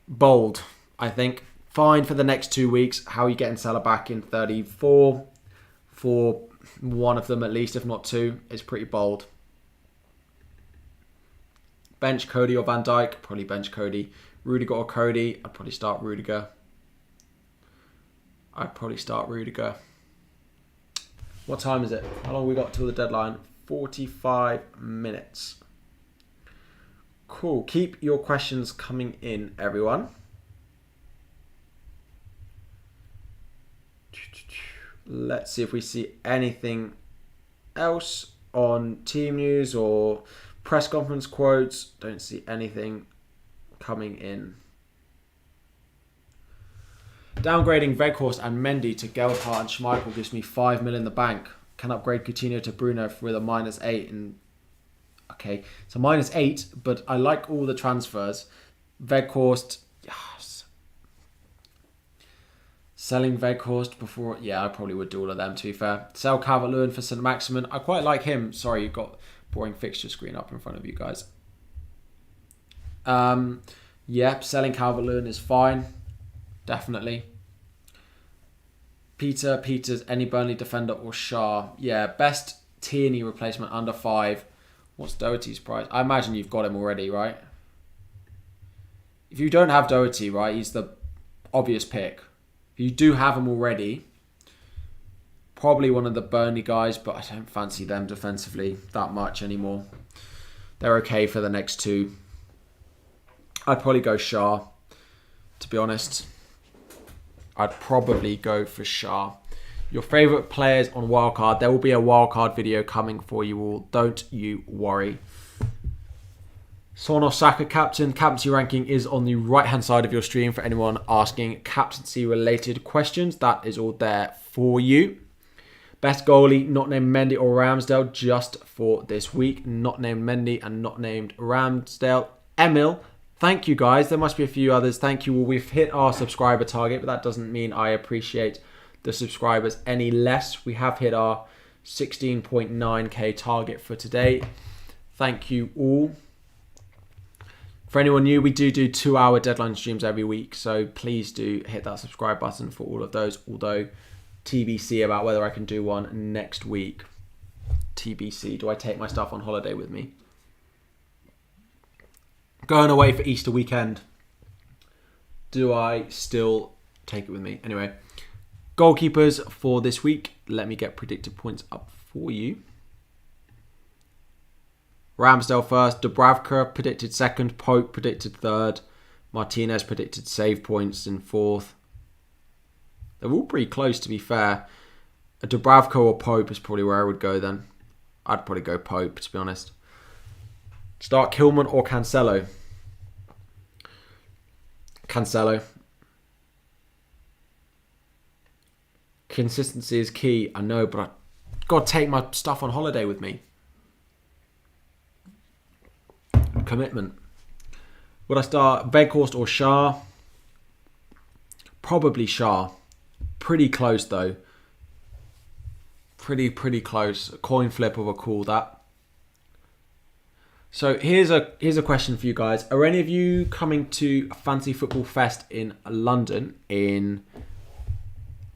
Bold, I think. Fine for the next 2 weeks. How are you getting Salah back in 34? For one of them at least, if not two. It's pretty bold. Bench Cody or Van Dijk? Probably bench Cody. Rudiger or Cody? I'd probably start Rudiger. What time is it? How long we got till the deadline? 45 minutes. Cool. Keep your questions coming in, everyone. Let's see if we see anything else on team news or press conference quotes. Don't see anything coming in. Downgrading Weghorst and Mendy to Gelhardt and Schmeichel gives me 5 mil in the bank. Can upgrade Coutinho to Bruno with a -8. And okay, so -8, but I like all the transfers. Weghorst, yes. Selling Weghorst before, yeah, I probably would do all of them to be fair. Sell Calvert-Lewin for St. Maximin. I quite like him. Sorry, you've got boring fixture screen up in front of you guys. Yeah, selling Calvert-Lewin is fine. Definitely. Peters, any Burnley defender or Shah? Yeah, best Tierney replacement under 5. What's Doherty's price? I imagine you've got him already, right? If you don't have Doherty, right, he's the obvious pick. If you do have him already, probably one of the Burnley guys, but I don't fancy them defensively that much anymore. They're okay for the next two. I'd probably go Shah, to be honest. I'd probably go for Shah. Your favourite players on Wildcard. There will be a Wildcard video coming for you all. Don't you worry. Son or Saka captain. Captaincy ranking is on the right-hand side of your stream for anyone asking captaincy-related questions. That is all there for you. Best goalie, not named Mendy or Ramsdale, just for this week. Not named Mendy and not named Ramsdale. Emil. Thank you, guys. There must be a few others. Thank you all. We've hit our subscriber target, but that doesn't mean I appreciate the subscribers any less. We have hit our 16.9k target for today. Thank you all. For anyone new, we do 2-hour deadline streams every week, so please do hit that subscribe button for all of those, although TBC about whether I can do one next week. TBC. Do I take my stuff on holiday with me? Going away for Easter weekend. Do I still take it with me? Anyway, goalkeepers for this week. Let me get predicted points up for you. Ramsdale first. Dubravka predicted second. Pope predicted third. Martinez predicted save points in fourth. They're all pretty close, to be fair. A Dubravka or Pope is probably where I would go then. I'd probably go Pope, to be honest. Start Kilman or Cancelo? Cancelo. Consistency is key, I know, but I've got to take my stuff on holiday with me. Commitment. Would I start Weghorst or Shah? Probably Shah. Pretty close though. Pretty close. A coin flip of a call that. So here's a question for you guys. Are any of you coming to Fantasy Football Fest in London in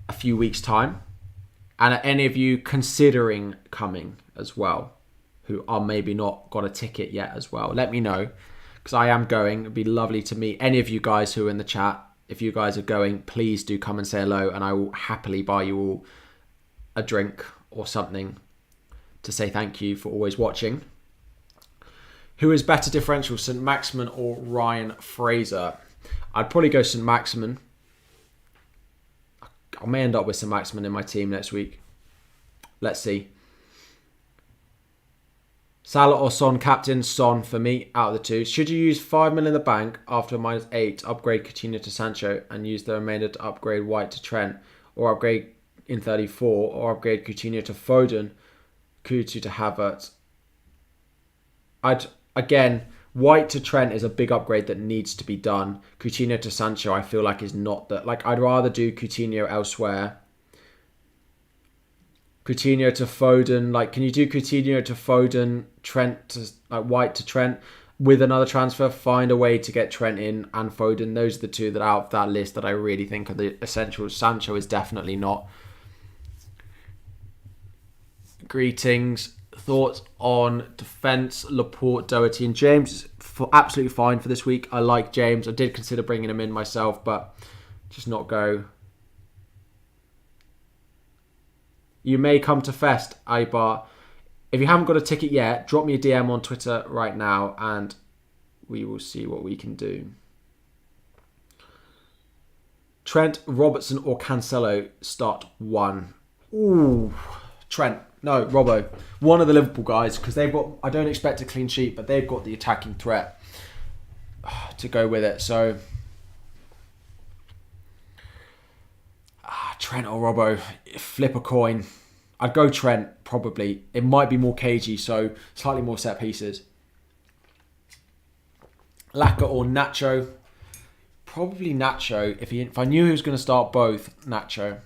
a few weeks' time? And are any of you considering coming as well, who are maybe not got a ticket yet as well? Let me know, because I am going. It'd be lovely to meet any of you guys who are in the chat. If you guys are going, please do come and say hello, and I will happily buy you all a drink or something to say thank you for always watching. Who is better differential, St. Maximin or Ryan Fraser? I'd probably go St. Maximin. I I may end up with some Maximin in my team next week. Let's see. Salah or Son, captain. Son for me, out of the two. Should you use 5 mil in the bank after -8, upgrade Coutinho to Sancho, and use the remainder to upgrade White to Trent, or upgrade in 34, or upgrade Coutinho to Foden, Coutinho to Havertz? Again, White to Trent is a big upgrade that needs to be done. Coutinho to Sancho, I feel like is not that. Like, I'd rather do Coutinho elsewhere. Coutinho to Foden, like, can you do Coutinho to Foden, Trent to White to Trent with another transfer? Find a way to get Trent in and Foden. Those are the two that are out of that list that I really think are the essentials. Sancho is definitely not. Greetings. Thoughts on defence, Laporte, Doherty and James? Absolutely fine for this week. I like James. I did consider bringing him in myself, but just not go. You may come to Fest, Ibar. If you haven't got a ticket yet, drop me a DM on Twitter right now and we will see what we can do. Trent, Robertson or Cancelo start 1. Ooh, Trent. No, Robbo. One of the Liverpool guys, because they've got, I don't expect a clean sheet, but they've got the attacking threat to go with it. So, Trent or Robbo, flip a coin. I'd go Trent, probably. It might be more cagey, so slightly more set pieces. Laka or Nacho? Probably Nacho. If I knew he was going to start both, Nacho.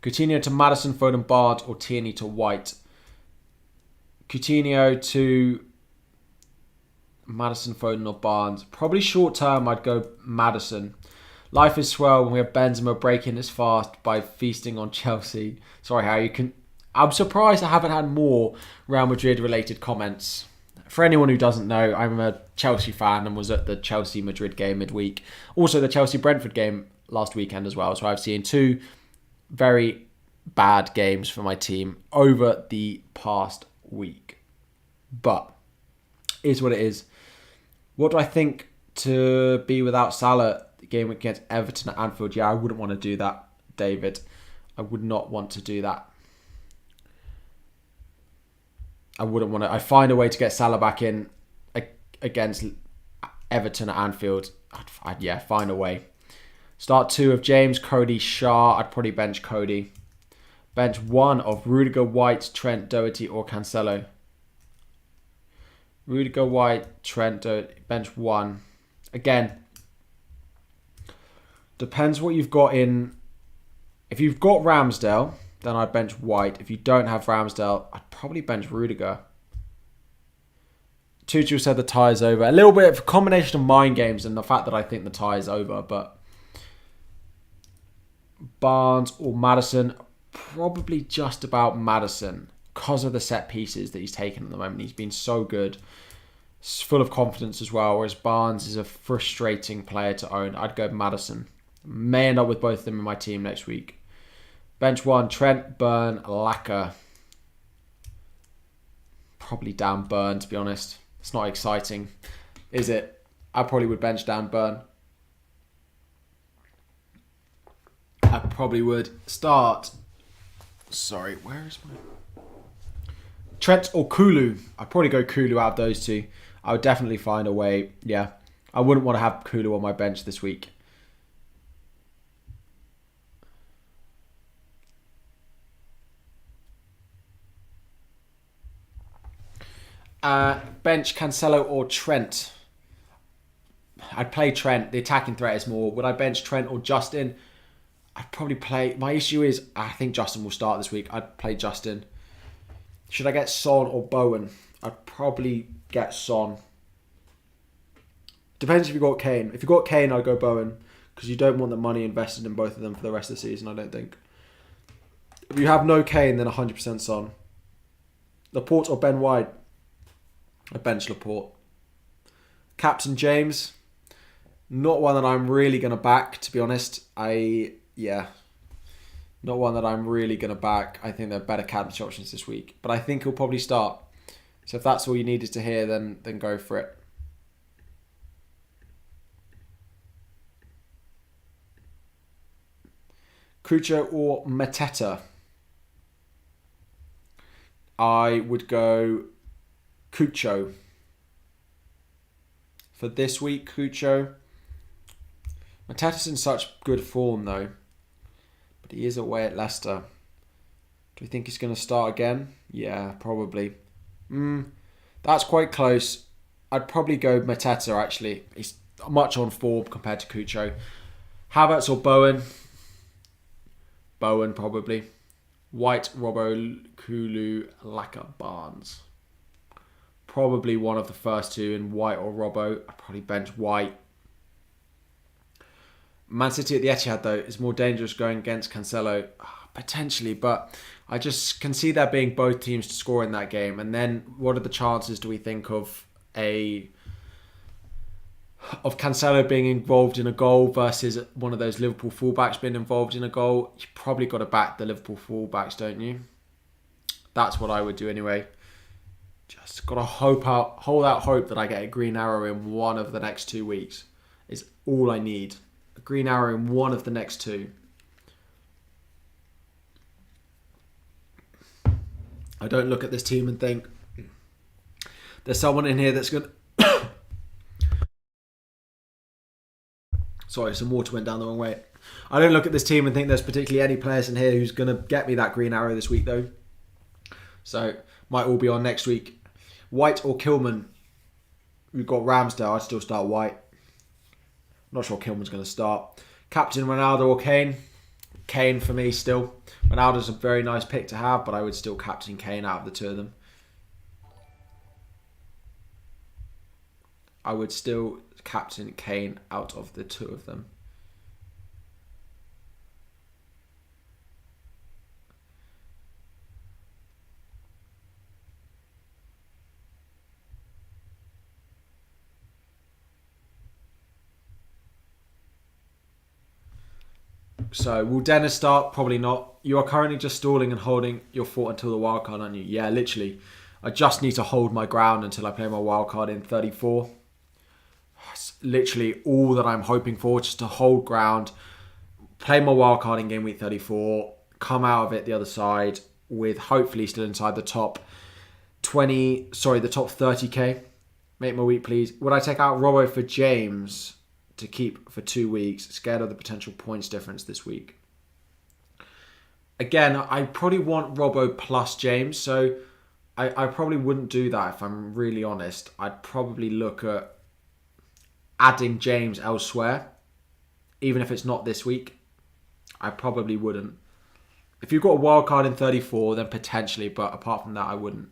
Coutinho to Maddison, Foden, Barnes, or Tierney to White. Coutinho to Maddison, Foden, or Barnes. Probably short term, I'd go Maddison. Life is swell when we have Benzema breaking this fast by feasting on Chelsea. Sorry, Harry. I'm surprised I haven't had more Real Madrid related comments. For anyone who doesn't know, I'm a Chelsea fan and was at the Chelsea-Madrid game midweek. Also the Chelsea-Brentford game last weekend as well. So I've seen 2 very bad games for my team over the past week. But it is what it is. What do I think to be without Salah? The game against Everton at Anfield. Yeah, I wouldn't want to do that, David. I would not want to do that. I wouldn't want to. I'd find a way to get Salah back in against Everton at Anfield. I'd find a way. Start 2 of James, Cody, Shah. I'd probably bench Cody. Bench 1 of Rudiger, White, Trent, Doherty or Cancelo. Rudiger, White, Trent, Doherty. Bench 1. Again, depends what you've got in. If you've got Ramsdale, then I'd bench White. If you don't have Ramsdale, I'd probably bench Rudiger. Tuchel said the tie is over. A little bit of a combination of mind games and the fact that I think the tie is over, but Barnes or Maddison, probably just about Maddison because of the set pieces that he's taken at the moment. He's been so good. He's full of confidence as well, whereas Barnes is a frustrating player to own. I'd go Maddison. May end up with both of them in my team next week. Bench 1, Trent, Burn, Laka. Probably down Burn, to be honest. It's not exciting, is it? I probably would bench down Burn. I probably would start. Sorry, where is my Trent or Kulu? I'd probably go Kulu out of those two. I would definitely find a way. Yeah, I wouldn't want to have Kulu on my bench this week. Bench Cancelo or Trent? I'd play Trent. The attacking threat is more. Would I bench Trent or Justin? I'd probably play. My issue is I think Justin will start this week. I'd play Justin. Should I get Son or Bowen? I'd probably get Son. Depends if you've got Kane. If you've got Kane, I'd go Bowen because you don't want the money invested in both of them for the rest of the season, I don't think. If you have no Kane, then 100% Son. Laporte or Ben White? I'd bench Laporte. Captain James? Not one that I'm really going to back, to be honest. Not one that I'm really going to back. I think there are better captain options this week. But I think he'll probably start. So if that's all you needed to hear, then go for it. Cucho or Mateta? I would go Cucho. For this week, Cucho. Mateta's in such good form though. But he is away at Leicester. Do we think he's going to start again? Yeah, probably. That's quite close. I'd probably go Mateta actually. He's much on form compared to Cucho. Havertz or Bowen? Bowen probably. White, Robbo, Kulu, Laka, Barnes. Probably one of the first two in White or Robbo. I'd probably bench White. Man City at the Etihad though is more dangerous going against Cancelo. Potentially, but I just can see there being both teams to score in that game. And then what are the chances do we think of Cancelo being involved in a goal versus one of those Liverpool fullbacks being involved in a goal? You probably got to back the Liverpool fullbacks, don't you? That's what I would do anyway. Just got to hold out hope that I get a green arrow in one of the next 2 weeks. Is all I need. A green arrow in one of the next 2. I don't look at this team and think there's someone in here that's going to... Sorry, some water went down the wrong way. I don't look at this team and think there's particularly any players in here who's going to get me that green arrow this week though. So, might all be on next week. White or Kilman? We've got Ramsdale. I'd still start White. Not sure Kilman's going to start. Captain Ronaldo or Kane? Kane for me still. Ronaldo's a very nice pick to have, but I would still captain Kane out of the two of them. I would still captain Kane out of the two of them. So, will Dennis start? Probably not. You are currently just stalling and holding your fort until the wildcard, aren't you? Yeah, literally. I just need to hold my ground until I play my wildcard in 34. It's literally all that I'm hoping for, just to hold ground, play my wildcard in game week 34, come out of it the other side with hopefully still inside the top the top 30k. Make my week, please. Would I take out Robbo for James to keep for 2 weeks? Scared of the potential points difference this week. Again, I probably want Robbo plus James, so I probably wouldn't do that if I'm really honest. I'd probably look at adding James elsewhere, even if it's not this week. I probably wouldn't. If you've got a wild card in 34, then potentially, but apart from that, I wouldn't.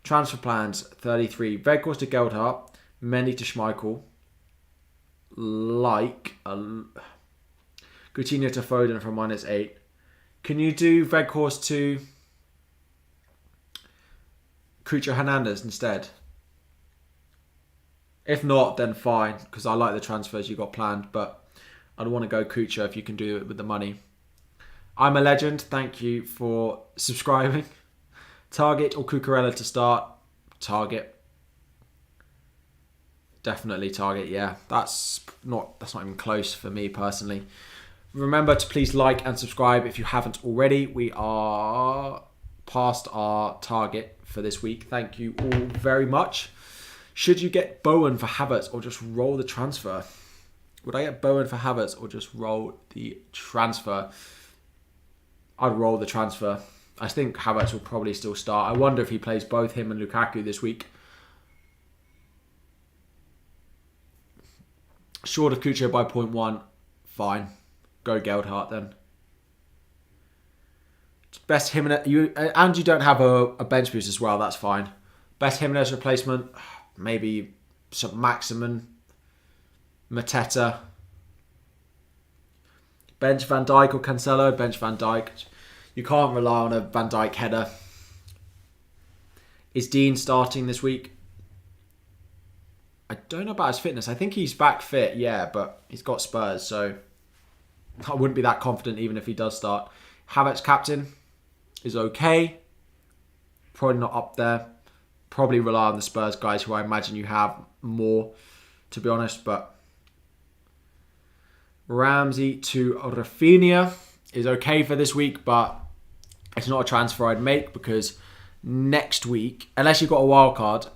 Transfer plans, 33. Weghorst to Geldhart, Mendy to Schmeichel, Coutinho to Foden for -8. Can you do Weghorst to Cucho Hernandez instead? If not, then fine, because I like the transfers you got planned, but I'd want to go Cucho if you can do it with the money. I'm a legend. Thank you for subscribing. Target or Cucurella to start? Target. Definitely Target, yeah. That's not even close for me personally. Remember to please like and subscribe if you haven't already. We are past our target for this week. Thank you all very much. Should you get Bowen for Havertz or just roll the transfer? Would I get Bowen for Havertz or just roll the transfer? I'd roll the transfer. I think Havertz will probably still start. I wonder if he plays both him and Lukaku this week. Short of Cucho by 0.1. Fine. Go Geldhart then. Best Jimenez. You don't have a bench boost as well. That's fine. Best Jimenez replacement. Maybe some Maximin. Mateta. Bench Van Dijk or Cancelo. Bench Van Dijk. You can't rely on a Van Dijk header. Is Dean starting this week? I don't know about his fitness. I think he's back fit, yeah, but he's got Spurs, so I wouldn't be that confident even if he does start. Havertz captain is okay. Probably not up there. Probably rely on the Spurs guys who I imagine you have more, to be honest, but Ramsey to Rafinha. is okay for this week, but it's not a transfer I'd make because next week, unless you've got a wild card,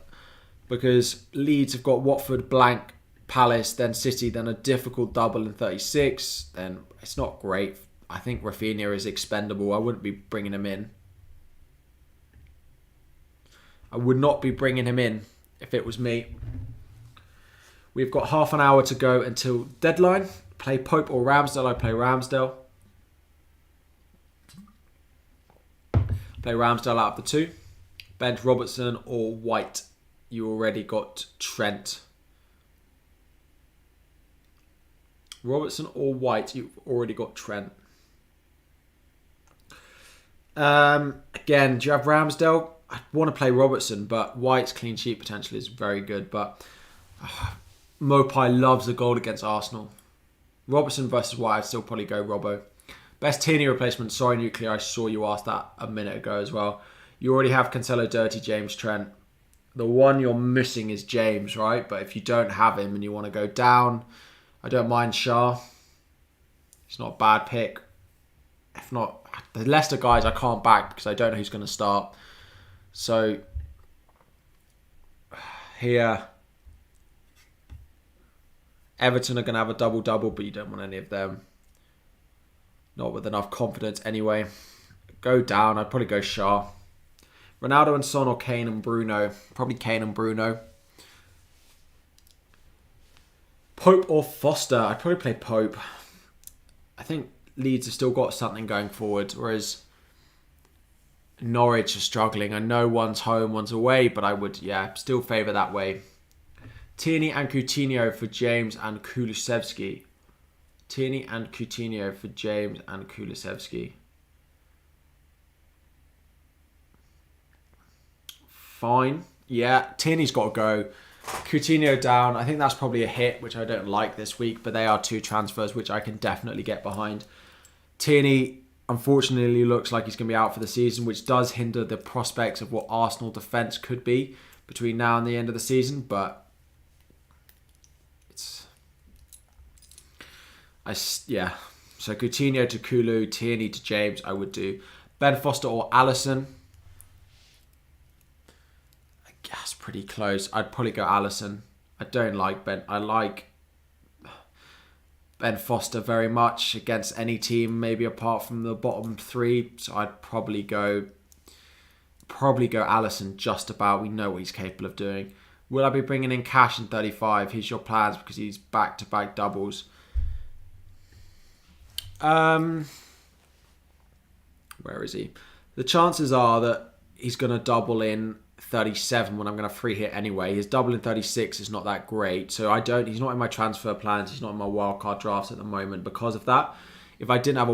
because Leeds have got Watford blank, Palace, then City, then a difficult double in 36, then it's not great. I think Rafinha is expendable. I wouldn't be bringing him in. I would not be bringing him in if it was me. We've got half an hour to go until deadline. Play Pope or Ramsdale. I play Ramsdale. Play Ramsdale out of the two. Bench Robertson or White. You already got Trent. Robertson or White. You've already got Trent. Again, do you have Ramsdale? I want to play Robertson, but White's clean sheet potential is very good. But Mopai loves a goal against Arsenal. Robertson versus White, I'd still probably go Robbo. Best Tierney replacement. Sorry, Nuclear, I saw you ask that a minute ago as well. You already have Cancelo, Doherty, James, Trent. The one you're missing is James, right? But if you don't have him and you want to go down, I don't mind Shah. It's not a bad pick. If not, the Leicester guys I can't back because I don't know who's going to start. So, here, Everton are going to have a double-double, but you don't want any of them. Not with enough confidence anyway. Go down, I'd probably go Shah. Ronaldo and Son or Kane and Bruno. Probably Kane and Bruno. Pope or Foster. I'd probably play Pope. I think Leeds have still got something going forward, whereas Norwich are struggling. I know one's home, one's away, but I would, still favour that way. Tierney and Coutinho for James and Kulusevski. Tierney and Coutinho for James and Kulusevski. Fine. Yeah, Tierney's got to go. Coutinho down. I think that's probably a hit, which I don't like this week, but they are two transfers which I can definitely get behind. Tierney, unfortunately, looks like he's going to be out for the season, which does hinder the prospects of what Arsenal defence could be between now and the end of the season, but so Coutinho to Kulu, Tierney to James, I would do. Ben Foster or Alisson. I guess pretty close. I'd probably go Alisson. I don't like Ben. I like Ben Foster very much against any team, maybe apart from the bottom three. So I'd probably go Alisson just about. We know what he's capable of doing. Will I be bringing in Cash in 35? Here's your plans because he's back-to-back doubles. Where is he? The chances are that he's going to double in 37 when I'm going to free hit anyway. His double in 36 is not that great. So he's not in my transfer plans. He's not in my wildcard drafts at the moment because of that. If I didn't have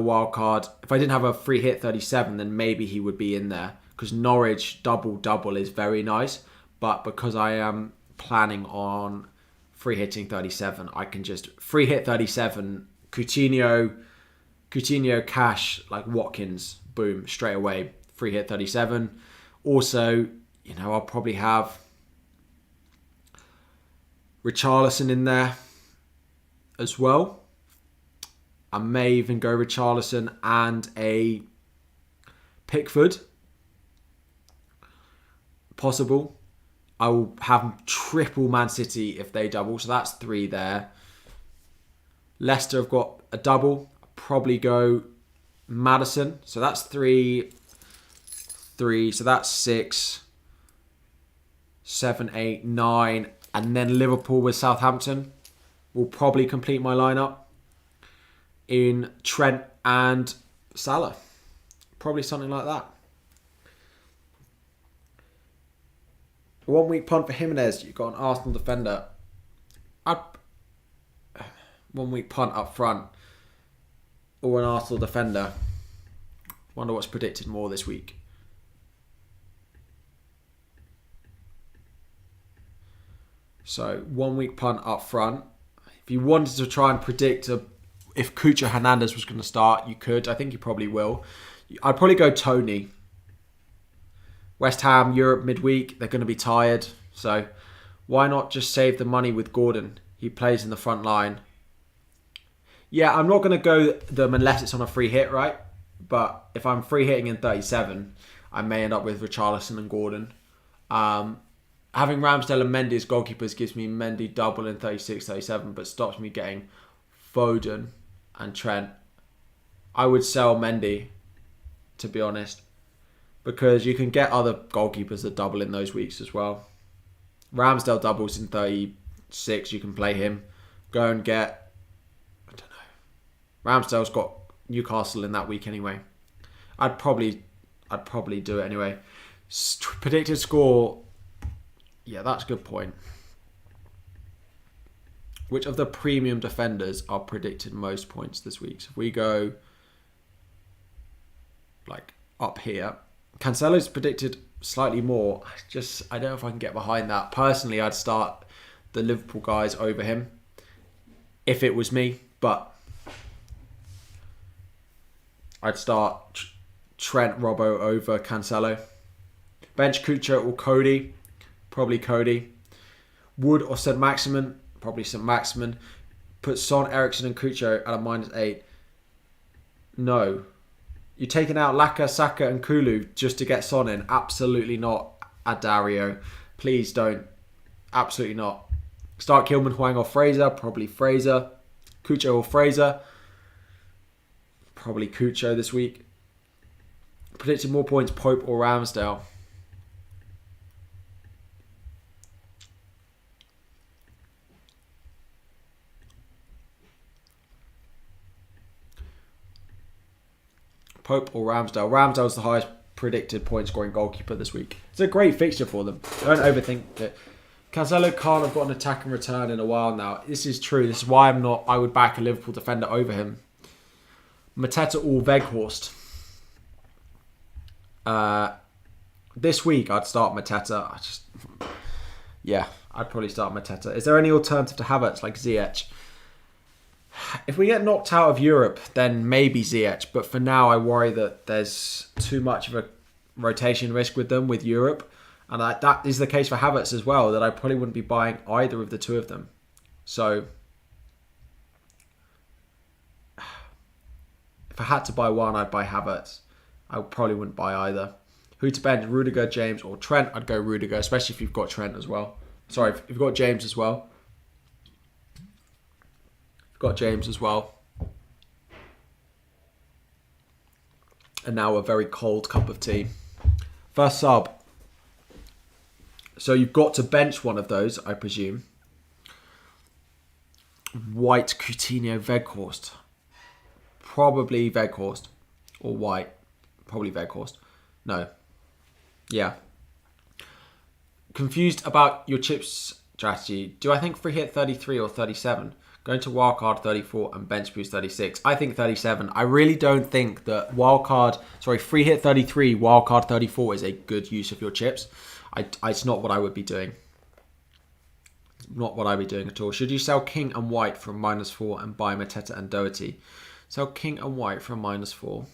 a free hit 37, then maybe he would be in there. Because Norwich double is very nice. But because I am planning on free hitting 37, I can just free hit 37, Coutinho, Cash, like Watkins, boom, straight away, free hit 37. Also, I'll probably have Richarlison in there as well. I may even go Richarlison and a Pickford. Possible. I will have triple Man City if they double, so that's 3 there. Leicester have got a double. Probably go Maddison. So that's 3. So that's 6, 7, 8, 9. And then Liverpool with Southampton will probably complete my lineup in Trent and Salah. Probably something like that. 1 week punt for Jimenez. You've got an Arsenal defender. 1 week punt up front. Or an Arsenal defender. Wonder what's predicted more this week. So 1 week punt up front. If you wanted to try and predict if Cucho Hernandez was going to start, you could. I think you probably will. I'd probably go Tony. West Ham, Europe midweek. They're going to be tired. So why not just save the money with Gordon? He plays in the front line. Yeah, I'm not going to go them unless it's on a free hit, right? But if I'm free hitting in 37, I may end up with Richarlison and Gordon. Having Ramsdale and Mendy as goalkeepers gives me Mendy double in 36, 37, but stops me getting Foden and Trent. I would sell Mendy, to be honest, because you can get other goalkeepers that double in those weeks as well. Ramsdale doubles in 36, you can play him. Go and get, I don't know. Ramsdale's got Newcastle in that week anyway. I'd probably do it anyway. Predicted score, yeah, that's a good point. Which of the premium defenders are predicted most points this week? So if we go like up here, Cancelo's predicted slightly more. I don't know if I can get behind that. Personally, I'd start the Liverpool guys over him if it was me, but I'd start Trent Robbo over Cancelo. Bench Cucho or Cody. Probably Cody. Wood or St. Maximin. Probably St. Maximin. Put Son, Ericsson and Cucho at a -8. No. You're taking out Laka, Saka and Kulu just to get Son in. Absolutely not, Adario. Please don't. Absolutely not. Start Kilman, Hwang or Fraser. Probably Fraser. Cucho or Fraser. Probably Cucho this week. Predicted more points, Pope or Ramsdale. Pope or Ramsdale. Ramsdale's the highest predicted point scoring goalkeeper this week. It's a great fixture for them. Don't overthink it. Cancelo can't have got an attack and return in a while now. This is true. This is why I would back a Liverpool defender over him. Mateta or Weghorst. This week I'd start Mateta. I'd probably start Mateta. Is there any alternative to Havertz like Ziyech? If we get knocked out of Europe, then maybe Ziyech. But for now, I worry that there's too much of a rotation risk with them, with Europe. And that is the case for Havertz as well, that I probably wouldn't be buying either of the two of them. So, if I had to buy one, I'd buy Havertz. I probably wouldn't buy either. Who to bench, Rudiger, James, or Trent? I'd go Rudiger, especially if you've got Trent as well. Sorry, if you've got James as well. Got James as well. And now a very cold cup of tea. First sub. So you've got to bench one of those, I presume. White, Coutinho, Weghorst. Probably Weghorst. Or White. Probably Weghorst. No. Yeah. Confused about your chips strategy. Do I think free hit 33 or 37? Going to wildcard 34 and bench boost 36. I think 37. I really don't think that free hit 33, wildcard 34 is a good use of your chips. It's not what I would be doing. Not what I'd be doing at all. Should you sell King and White from -4 and buy Mateta and Doherty? Sell King and White from -4.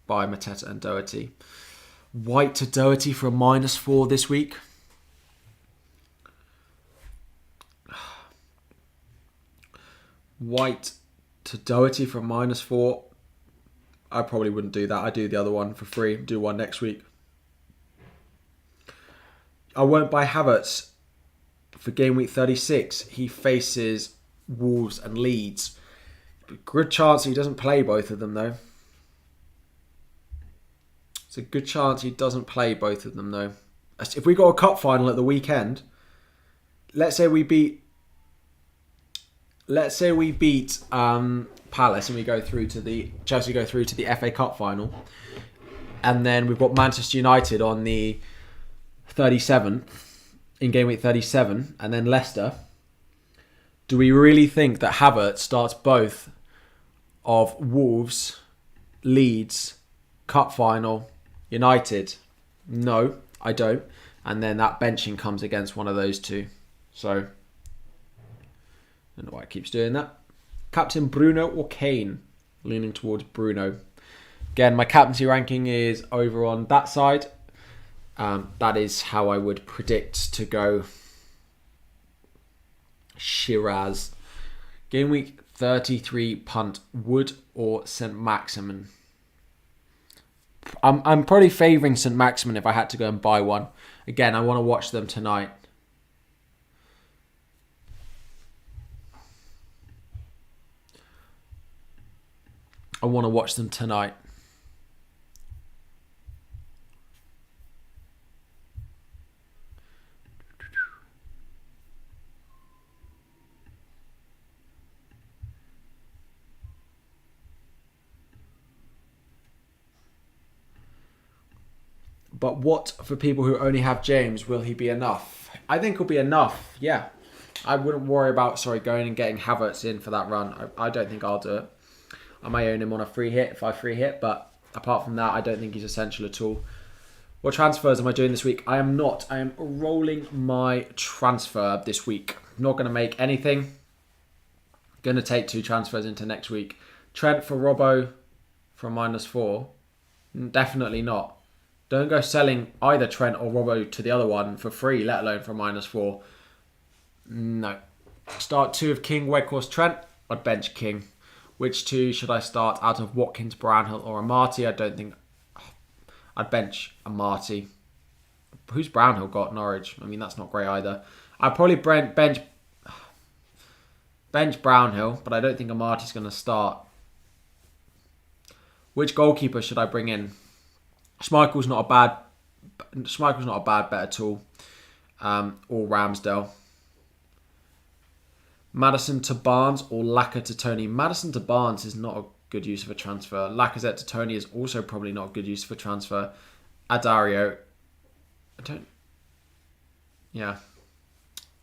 Buy Mateta and Doherty. White to Doherty from -4 this week. White to Doherty from -4. I probably wouldn't do that. I'd do the other one for free. Do one next week. I won't buy Havertz for game week 36. He faces Wolves and Leeds. Good chance he doesn't play both of them though. It's a good chance he doesn't play both of them though. If we got a cup final at the weekend, let's say we beat Palace and we go through to Chelsea go through to the FA Cup final, and then we've got Manchester United on the 37th in game week 37, and then Leicester. Do we really think that Havertz starts both of Wolves, Leeds, Cup final, United? No, I don't. And then that benching comes against one of those two. So, I don't know why it keeps doing that. Captain Bruno or Kane? Leaning towards Bruno. Again, my captaincy ranking is over on that side. That is how I would predict to go. Shiraz. Game week 33 punt, Wood or St. Maximin? I'm probably favouring St. Maximin if I had to go and buy one. Again, I want to watch them tonight. But what for people who only have James? Will he be enough? I think he'll be enough. Yeah. I wouldn't worry about going and getting Havertz in for that run. I don't think I'll do it. I may own him on a free hit if I free hit, but apart from that, I don't think he's essential at all. What transfers am I doing this week? I am not. I am rolling my transfer this week. I'm not going to make anything. Going to take 2 transfers into next week. Trent for Robbo for -4. Definitely not. Don't go selling either Trent or Robbo to the other one for free, let alone for -4. No. Start 2 of King, Weghorst, Trent. I'd bench King. Which 2 should I start out of Watkins, Brownhill or Amati? I don't think... I'd bench Amati. Who's Brownhill got? Norwich. I mean, that's not great either. I'd probably bench Brownhill, but I don't think Amati's going to start. Which goalkeeper should I bring in? Schmeichel's not a bad bet at all. Or Ramsdale. Maddison to Barnes or Laka to Tony. Maddison to Barnes is not a good use of a transfer. Lacazette to Tony is also probably not a good use of a transfer. Adario.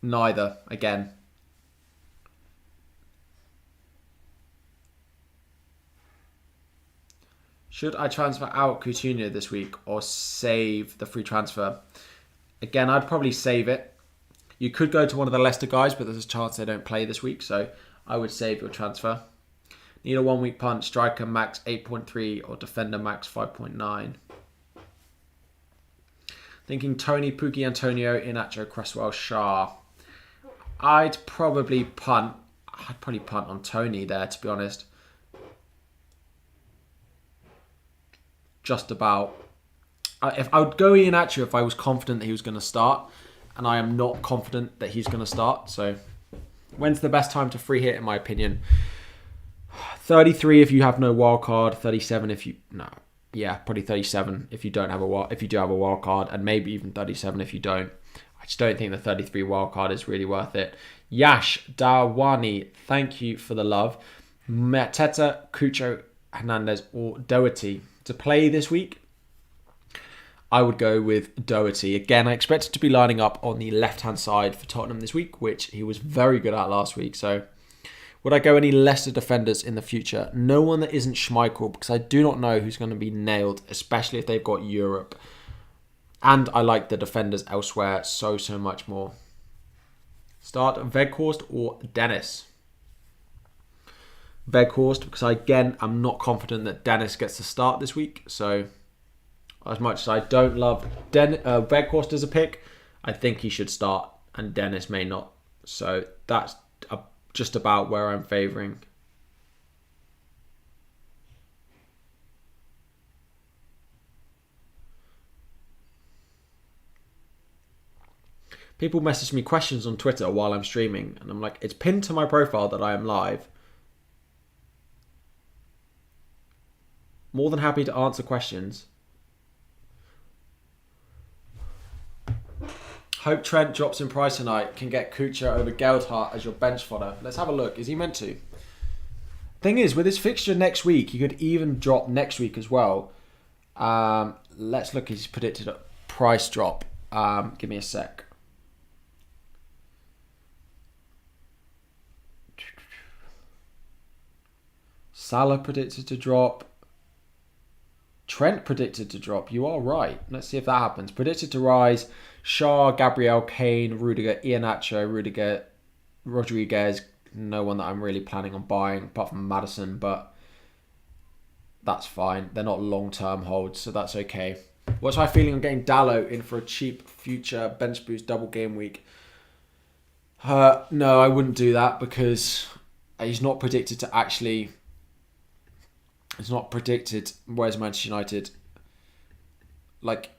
Neither, again. Should I transfer out Coutinho this week or save the free transfer? Again, I'd probably save it. You could go to one of the Leicester guys, but there's a chance they don't play this week, so I would save your transfer. Need a 1-week punt, striker max 8.3 or defender max 5.9. Thinking Tony, Pukki, Antonio, Inacho, Cresswell, Shah. I'd probably punt on Tony there, to be honest. Just about. If I would go Inacho if I was confident that he was going to start, and I am not confident that he's going to start. So, when's the best time to free hit, in my opinion? 33 if you have no wild card. 37 if you probably 37 if you don't have if you do have a wild card, and maybe even 37 if you don't. I just don't think the 33 wild card is really worth it. Yash Dawani, thank you for the love. Mateta, Cucho, Hernandez, or Doherty to play this week. I would go with Doherty. Again, I expected to be lining up on the left-hand side for Tottenham this week, which he was very good at last week. So, would I go any Leicester defenders in the future? No one that isn't Schmeichel, because I do not know who's going to be nailed, especially if they've got Europe. And I like the defenders elsewhere so much more. Start Weghorst or Dennis? Weghorst, because I'm not confident that Dennis gets to start this week. So, as much as I don't love Weghorst as a pick, I think he should start, and Dennis may not. So that's just about where I'm favouring. People message me questions on Twitter while I'm streaming, and I'm like, it's pinned to my profile that I am live. More than happy to answer questions. Hope Trent drops in price tonight. Can get Kucha over Geldhart as your bench fodder. Let's have a look. Is he meant to? Thing is, with his fixture next week, he could even drop next week as well. Let's look at his predicted price drop. Give me a sec. Salah predicted to drop. Trent predicted to drop. You are right. Let's see if that happens. Predicted to rise. Shaw, Gabriel, Kane, Rudiger, Rudiger, Rodriguez. No one that I'm really planning on buying apart from Maddison, but that's fine. They're not long-term holds, so that's okay. What's my feeling on getting Dallo in for a cheap future bench boost double game week? No, I wouldn't do that because he's not predicted to actually... It's not predicted... Where's Manchester United? Like,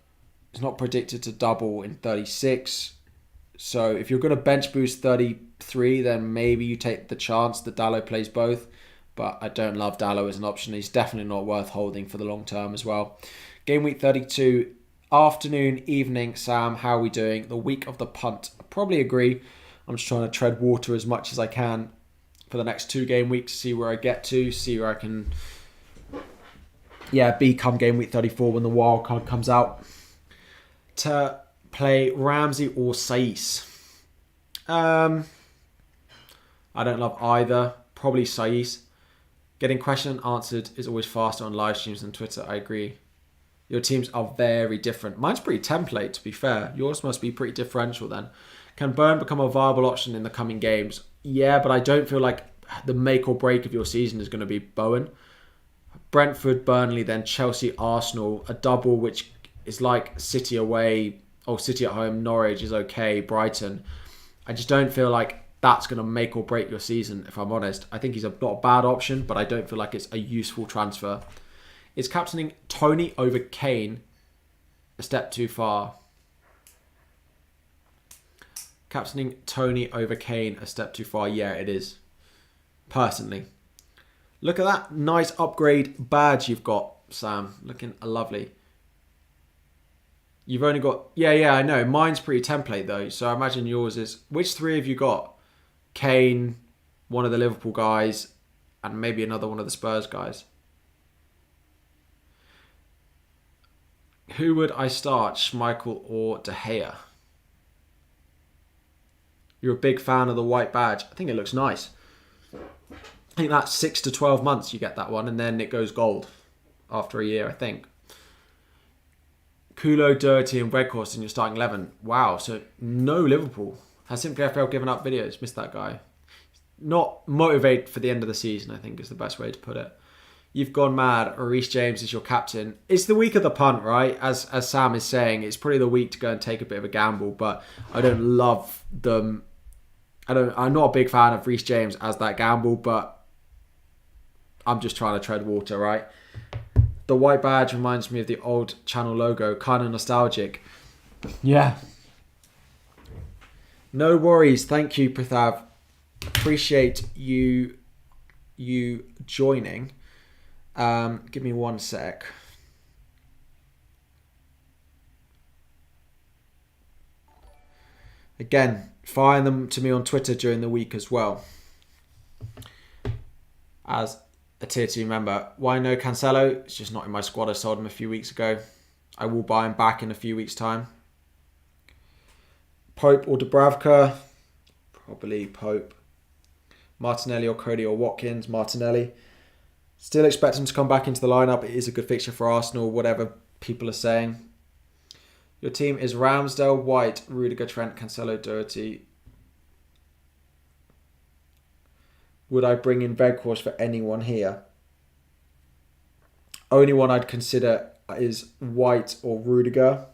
it's not predicted to double in 36. So if you're going to bench boost 33, then maybe you take the chance that Dalot plays both. But I don't love Dalot as an option. He's definitely not worth holding for the long term as well. Game week 32, afternoon, evening. Sam, how are we doing? The week of the punt. I probably agree. I'm just trying to tread water as much as I can for the next 2 game weeks, see where I get to, see where I can, be come game week 34 when the wild card comes out. To play Ramsey or Saiss. I don't love either. Probably Saiss. Getting question answered is always faster on live streams than Twitter. I agree. Your teams are very different. Mine's pretty template, to be fair. Yours must be pretty differential then. Can Burn become a viable option in the coming games? Yeah, but I don't feel like the make or break of your season is going to be Bowen. Brentford, Burnley, then Chelsea, Arsenal. A double which is like City away or City at home. Norwich is okay. Brighton. I just don't feel like that's going to make or break your season, if I'm honest. I think he's not a bad option, but I don't feel like it's a useful transfer. Is captaining Tony over Kane a step too far? Captaining Tony over Kane a step too far? Yeah, it is. Personally. Look at that nice upgrade badge you've got, Sam. Looking lovely. You've only got... Yeah, I know. Mine's pretty template, though. So I imagine yours is... Which 3 have you got? Kane, one of the Liverpool guys, and maybe another one of the Spurs guys. Who would I start, Schmeichel or De Gea? You're a big fan of the white badge. I think it looks nice. I think that's 6 to 12 months you get that one, and then it goes gold after a year, I think. Kulo, Doherty and Weghorst in your starting 11. Wow, so no Liverpool. Has Simply FPL given up videos? Missed that guy. Not motivated for the end of the season, I think is the best way to put it. You've gone mad. Reece James is your captain. It's the week of the punt, right? As Sam is saying, it's probably the week to go and take a bit of a gamble, but I don't love them. I'm not a big fan of Reece James as that gamble, but I'm just trying to tread water, right? The white badge reminds me of the old channel logo. Kind of nostalgic. Yeah. No worries. Thank you, Prithav. Appreciate you joining. Give me 1 sec. Again, fire them to me on Twitter during the week as well. As a tier 2 member. Why no Cancelo? It's just not in my squad. I sold him a few weeks ago. I will buy him back in a few weeks' time. Pope or Dubravka? Probably Pope. Martinelli or Cody or Watkins? Martinelli. Still expect him to come back into the lineup. It is a good fixture for Arsenal, whatever people are saying. Your team is Ramsdale, White, Rudiger, Trent, Cancelo, Doherty. Would I bring in Weghorst for anyone here? Only one I'd consider is White or Rudiger.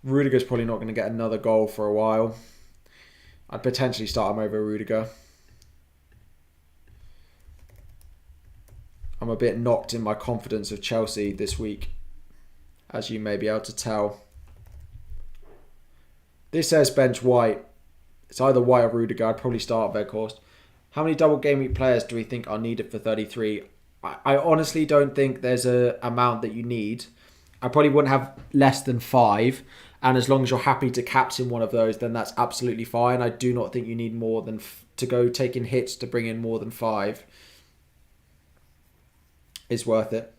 Rudiger's probably not going to get another goal for a while. I'd potentially start him over Rudiger. I'm a bit knocked in my confidence of Chelsea this week, as you may be able to tell. This says bench White. It's either White or Rudiger. I'd probably start Weghorst. How many double game week players do we think are needed for 33? I honestly don't think there's an amount that you need. I probably wouldn't have less than 5. And as long as you're happy to captain one of those, then that's absolutely fine. I do not think you need more than... to go taking hits to bring in more than 5 is worth it.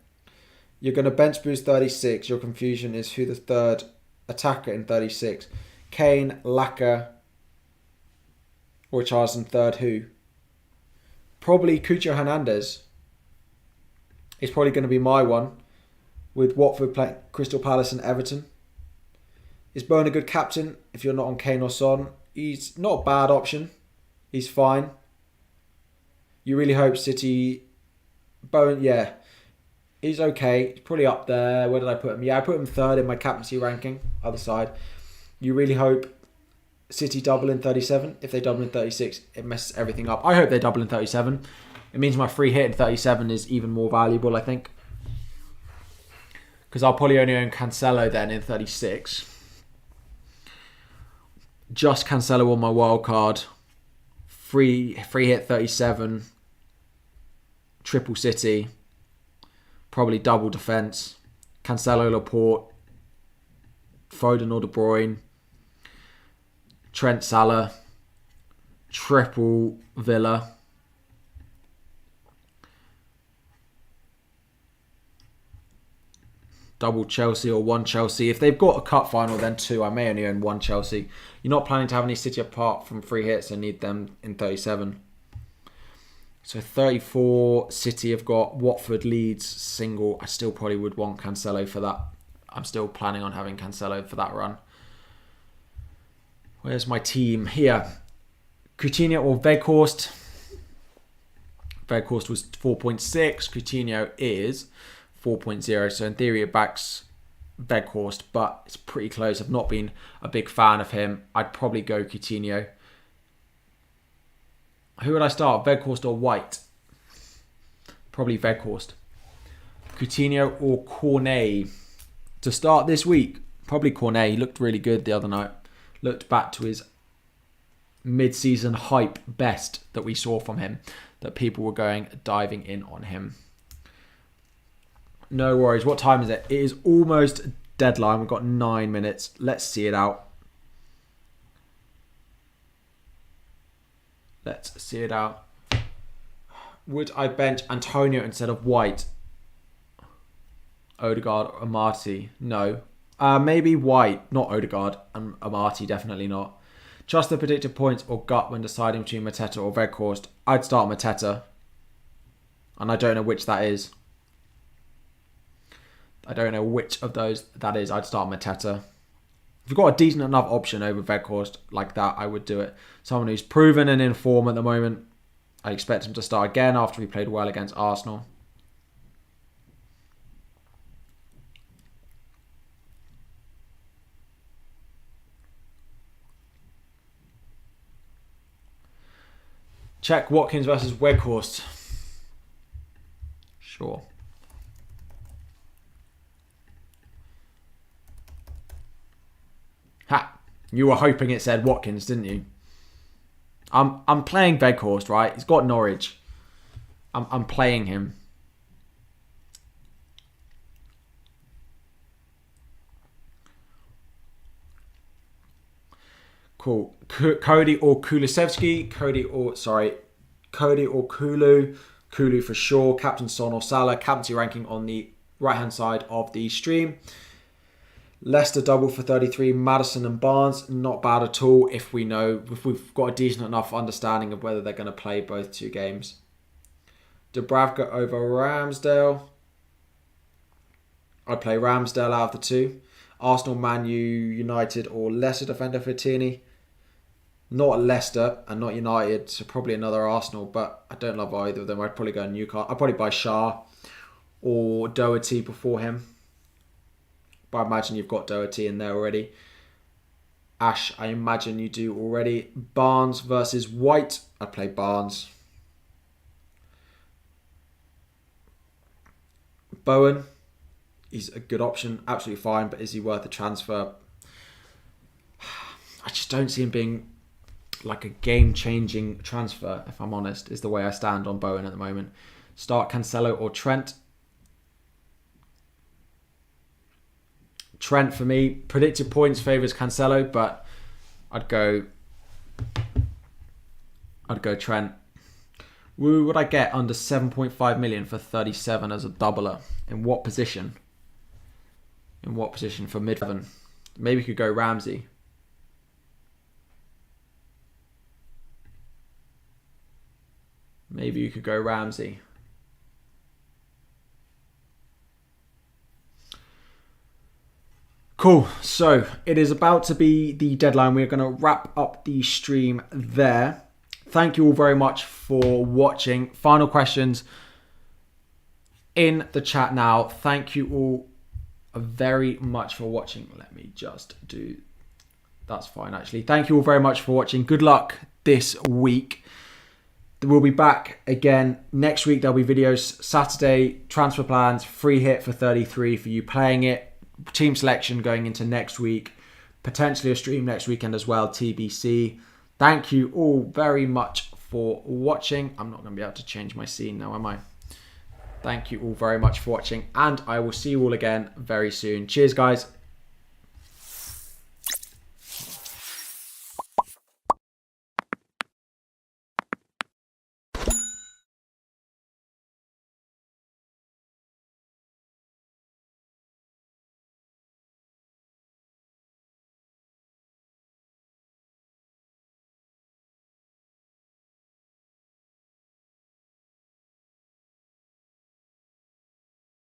You're going to bench boost 36. Your confusion is who the third attacker in 36. Kane, Laka, or Richarlison third who? Probably Cucho Hernandez. It's probably going to be my one. With Watford playing Crystal Palace and Everton. Is Bowen a good captain if you're not on Kane or Son? He's not a bad option. He's fine. You really hope City... Bowen, yeah. He's okay. He's probably up there. Where did I put him? Yeah, I put him third in my captaincy ranking. Other side. You really hope City double in 37. If they double in 36, it messes everything up. I hope they double in 37. It means my free hit in 37 is even more valuable, I think. Because I'll probably only own Cancelo then in 36. Just Cancelo on my wild card. Free hit 37. Triple City. Probably double defence. Cancelo, Laporte. Foden or De Bruyne. Trent, Salah. Triple Villa. Double Chelsea or one Chelsea. If they've got a cup final, then two. I may only own one Chelsea. You're not planning to have any City apart from free hits and need them in 37. So 34, City have got Watford, Leeds, single. I still probably would want Cancelo for that. I'm still planning on having Cancelo for that run. Where's my team? Here. Coutinho or Weghorst. Weghorst was 4.6. Coutinho is 4.0. So in theory it backs Weghorst, but it's pretty close. I've not been a big fan of him. I'd probably go Coutinho. Who would I start? Weghorst or White? Probably Weghorst. Coutinho or Cornet? To start this week, probably Cornet. He looked really good the other night. Looked back to his mid-season hype best that we saw from him. That people were diving in on him. No worries. What time is it? It is almost deadline. We've got 9 minutes. Let's see it out. Let's see it out. Would I bench Antonio instead of White? Odegaard or Amati? No. Maybe White, not Odegaard. And Amati, definitely not. Trust the predicted points or gut when deciding between Mateta or Weghorst. I'd start Mateta. And I don't know which that is. I don't know which of those that is. I'd start Mateta. If you've got a decent enough option over Weghorst like that, I would do it. Someone who's proven and in form at the moment. I expect him to start again after he played well against Arsenal. Check Watkins versus Weghorst. Sure. Ha! You were hoping it said Watkins, didn't you? I'm playing Weghorst, right? He's got Norwich. I'm playing him. Cool. Cody or Kulusevski. Cody or Kulu. Kulu for sure. Captain Son or Salah. Captaincy ranking on the right-hand side of the stream. Leicester double for 33. Maddison and Barnes, not bad at all if we've got a decent enough understanding of whether they're going to play both two games. Dubravka over Ramsdale. I'd play Ramsdale out of the two. Arsenal, Man U, United or Leicester defender for Tierney. Not Leicester and not United, so probably another Arsenal, but I don't love either of them. I'd probably go Newcastle. I'd probably buy Shah or Doherty before him. But I imagine you've got Doherty in there already. Ash, I imagine you do already. Barnes versus White. I'd play Barnes. Bowen. He's a good option. Absolutely fine. But is he worth a transfer? I just don't see him being like a game-changing transfer, if I'm honest, is the way I stand on Bowen at the moment. Start Cancelo or Trent. Trent for me. Predicted points favours Cancelo, but I'd go Trent. Who would I get under 7.5 million for 37 as a doubler? In what position? In what position for mid-7? Maybe you could go Ramsey. Maybe you could go Ramsey. Cool. So it is about to be the deadline. We're going to wrap up the stream there. Thank you all very much for watching. Final questions in the chat now. Thank you all very much for watching. Let me just do That's fine, actually. Thank you all very much for watching. Good luck this week. We'll be back again next week. There'll be videos Saturday, transfer plans, free hit for 33 for you playing it, team selection going into next week, potentially a stream next weekend as well, TBC. Thank you all very much for watching. I'm not going to be able to change my scene now, am I? Thank you all very much for watching, and I will see you all again very soon. Cheers, guys.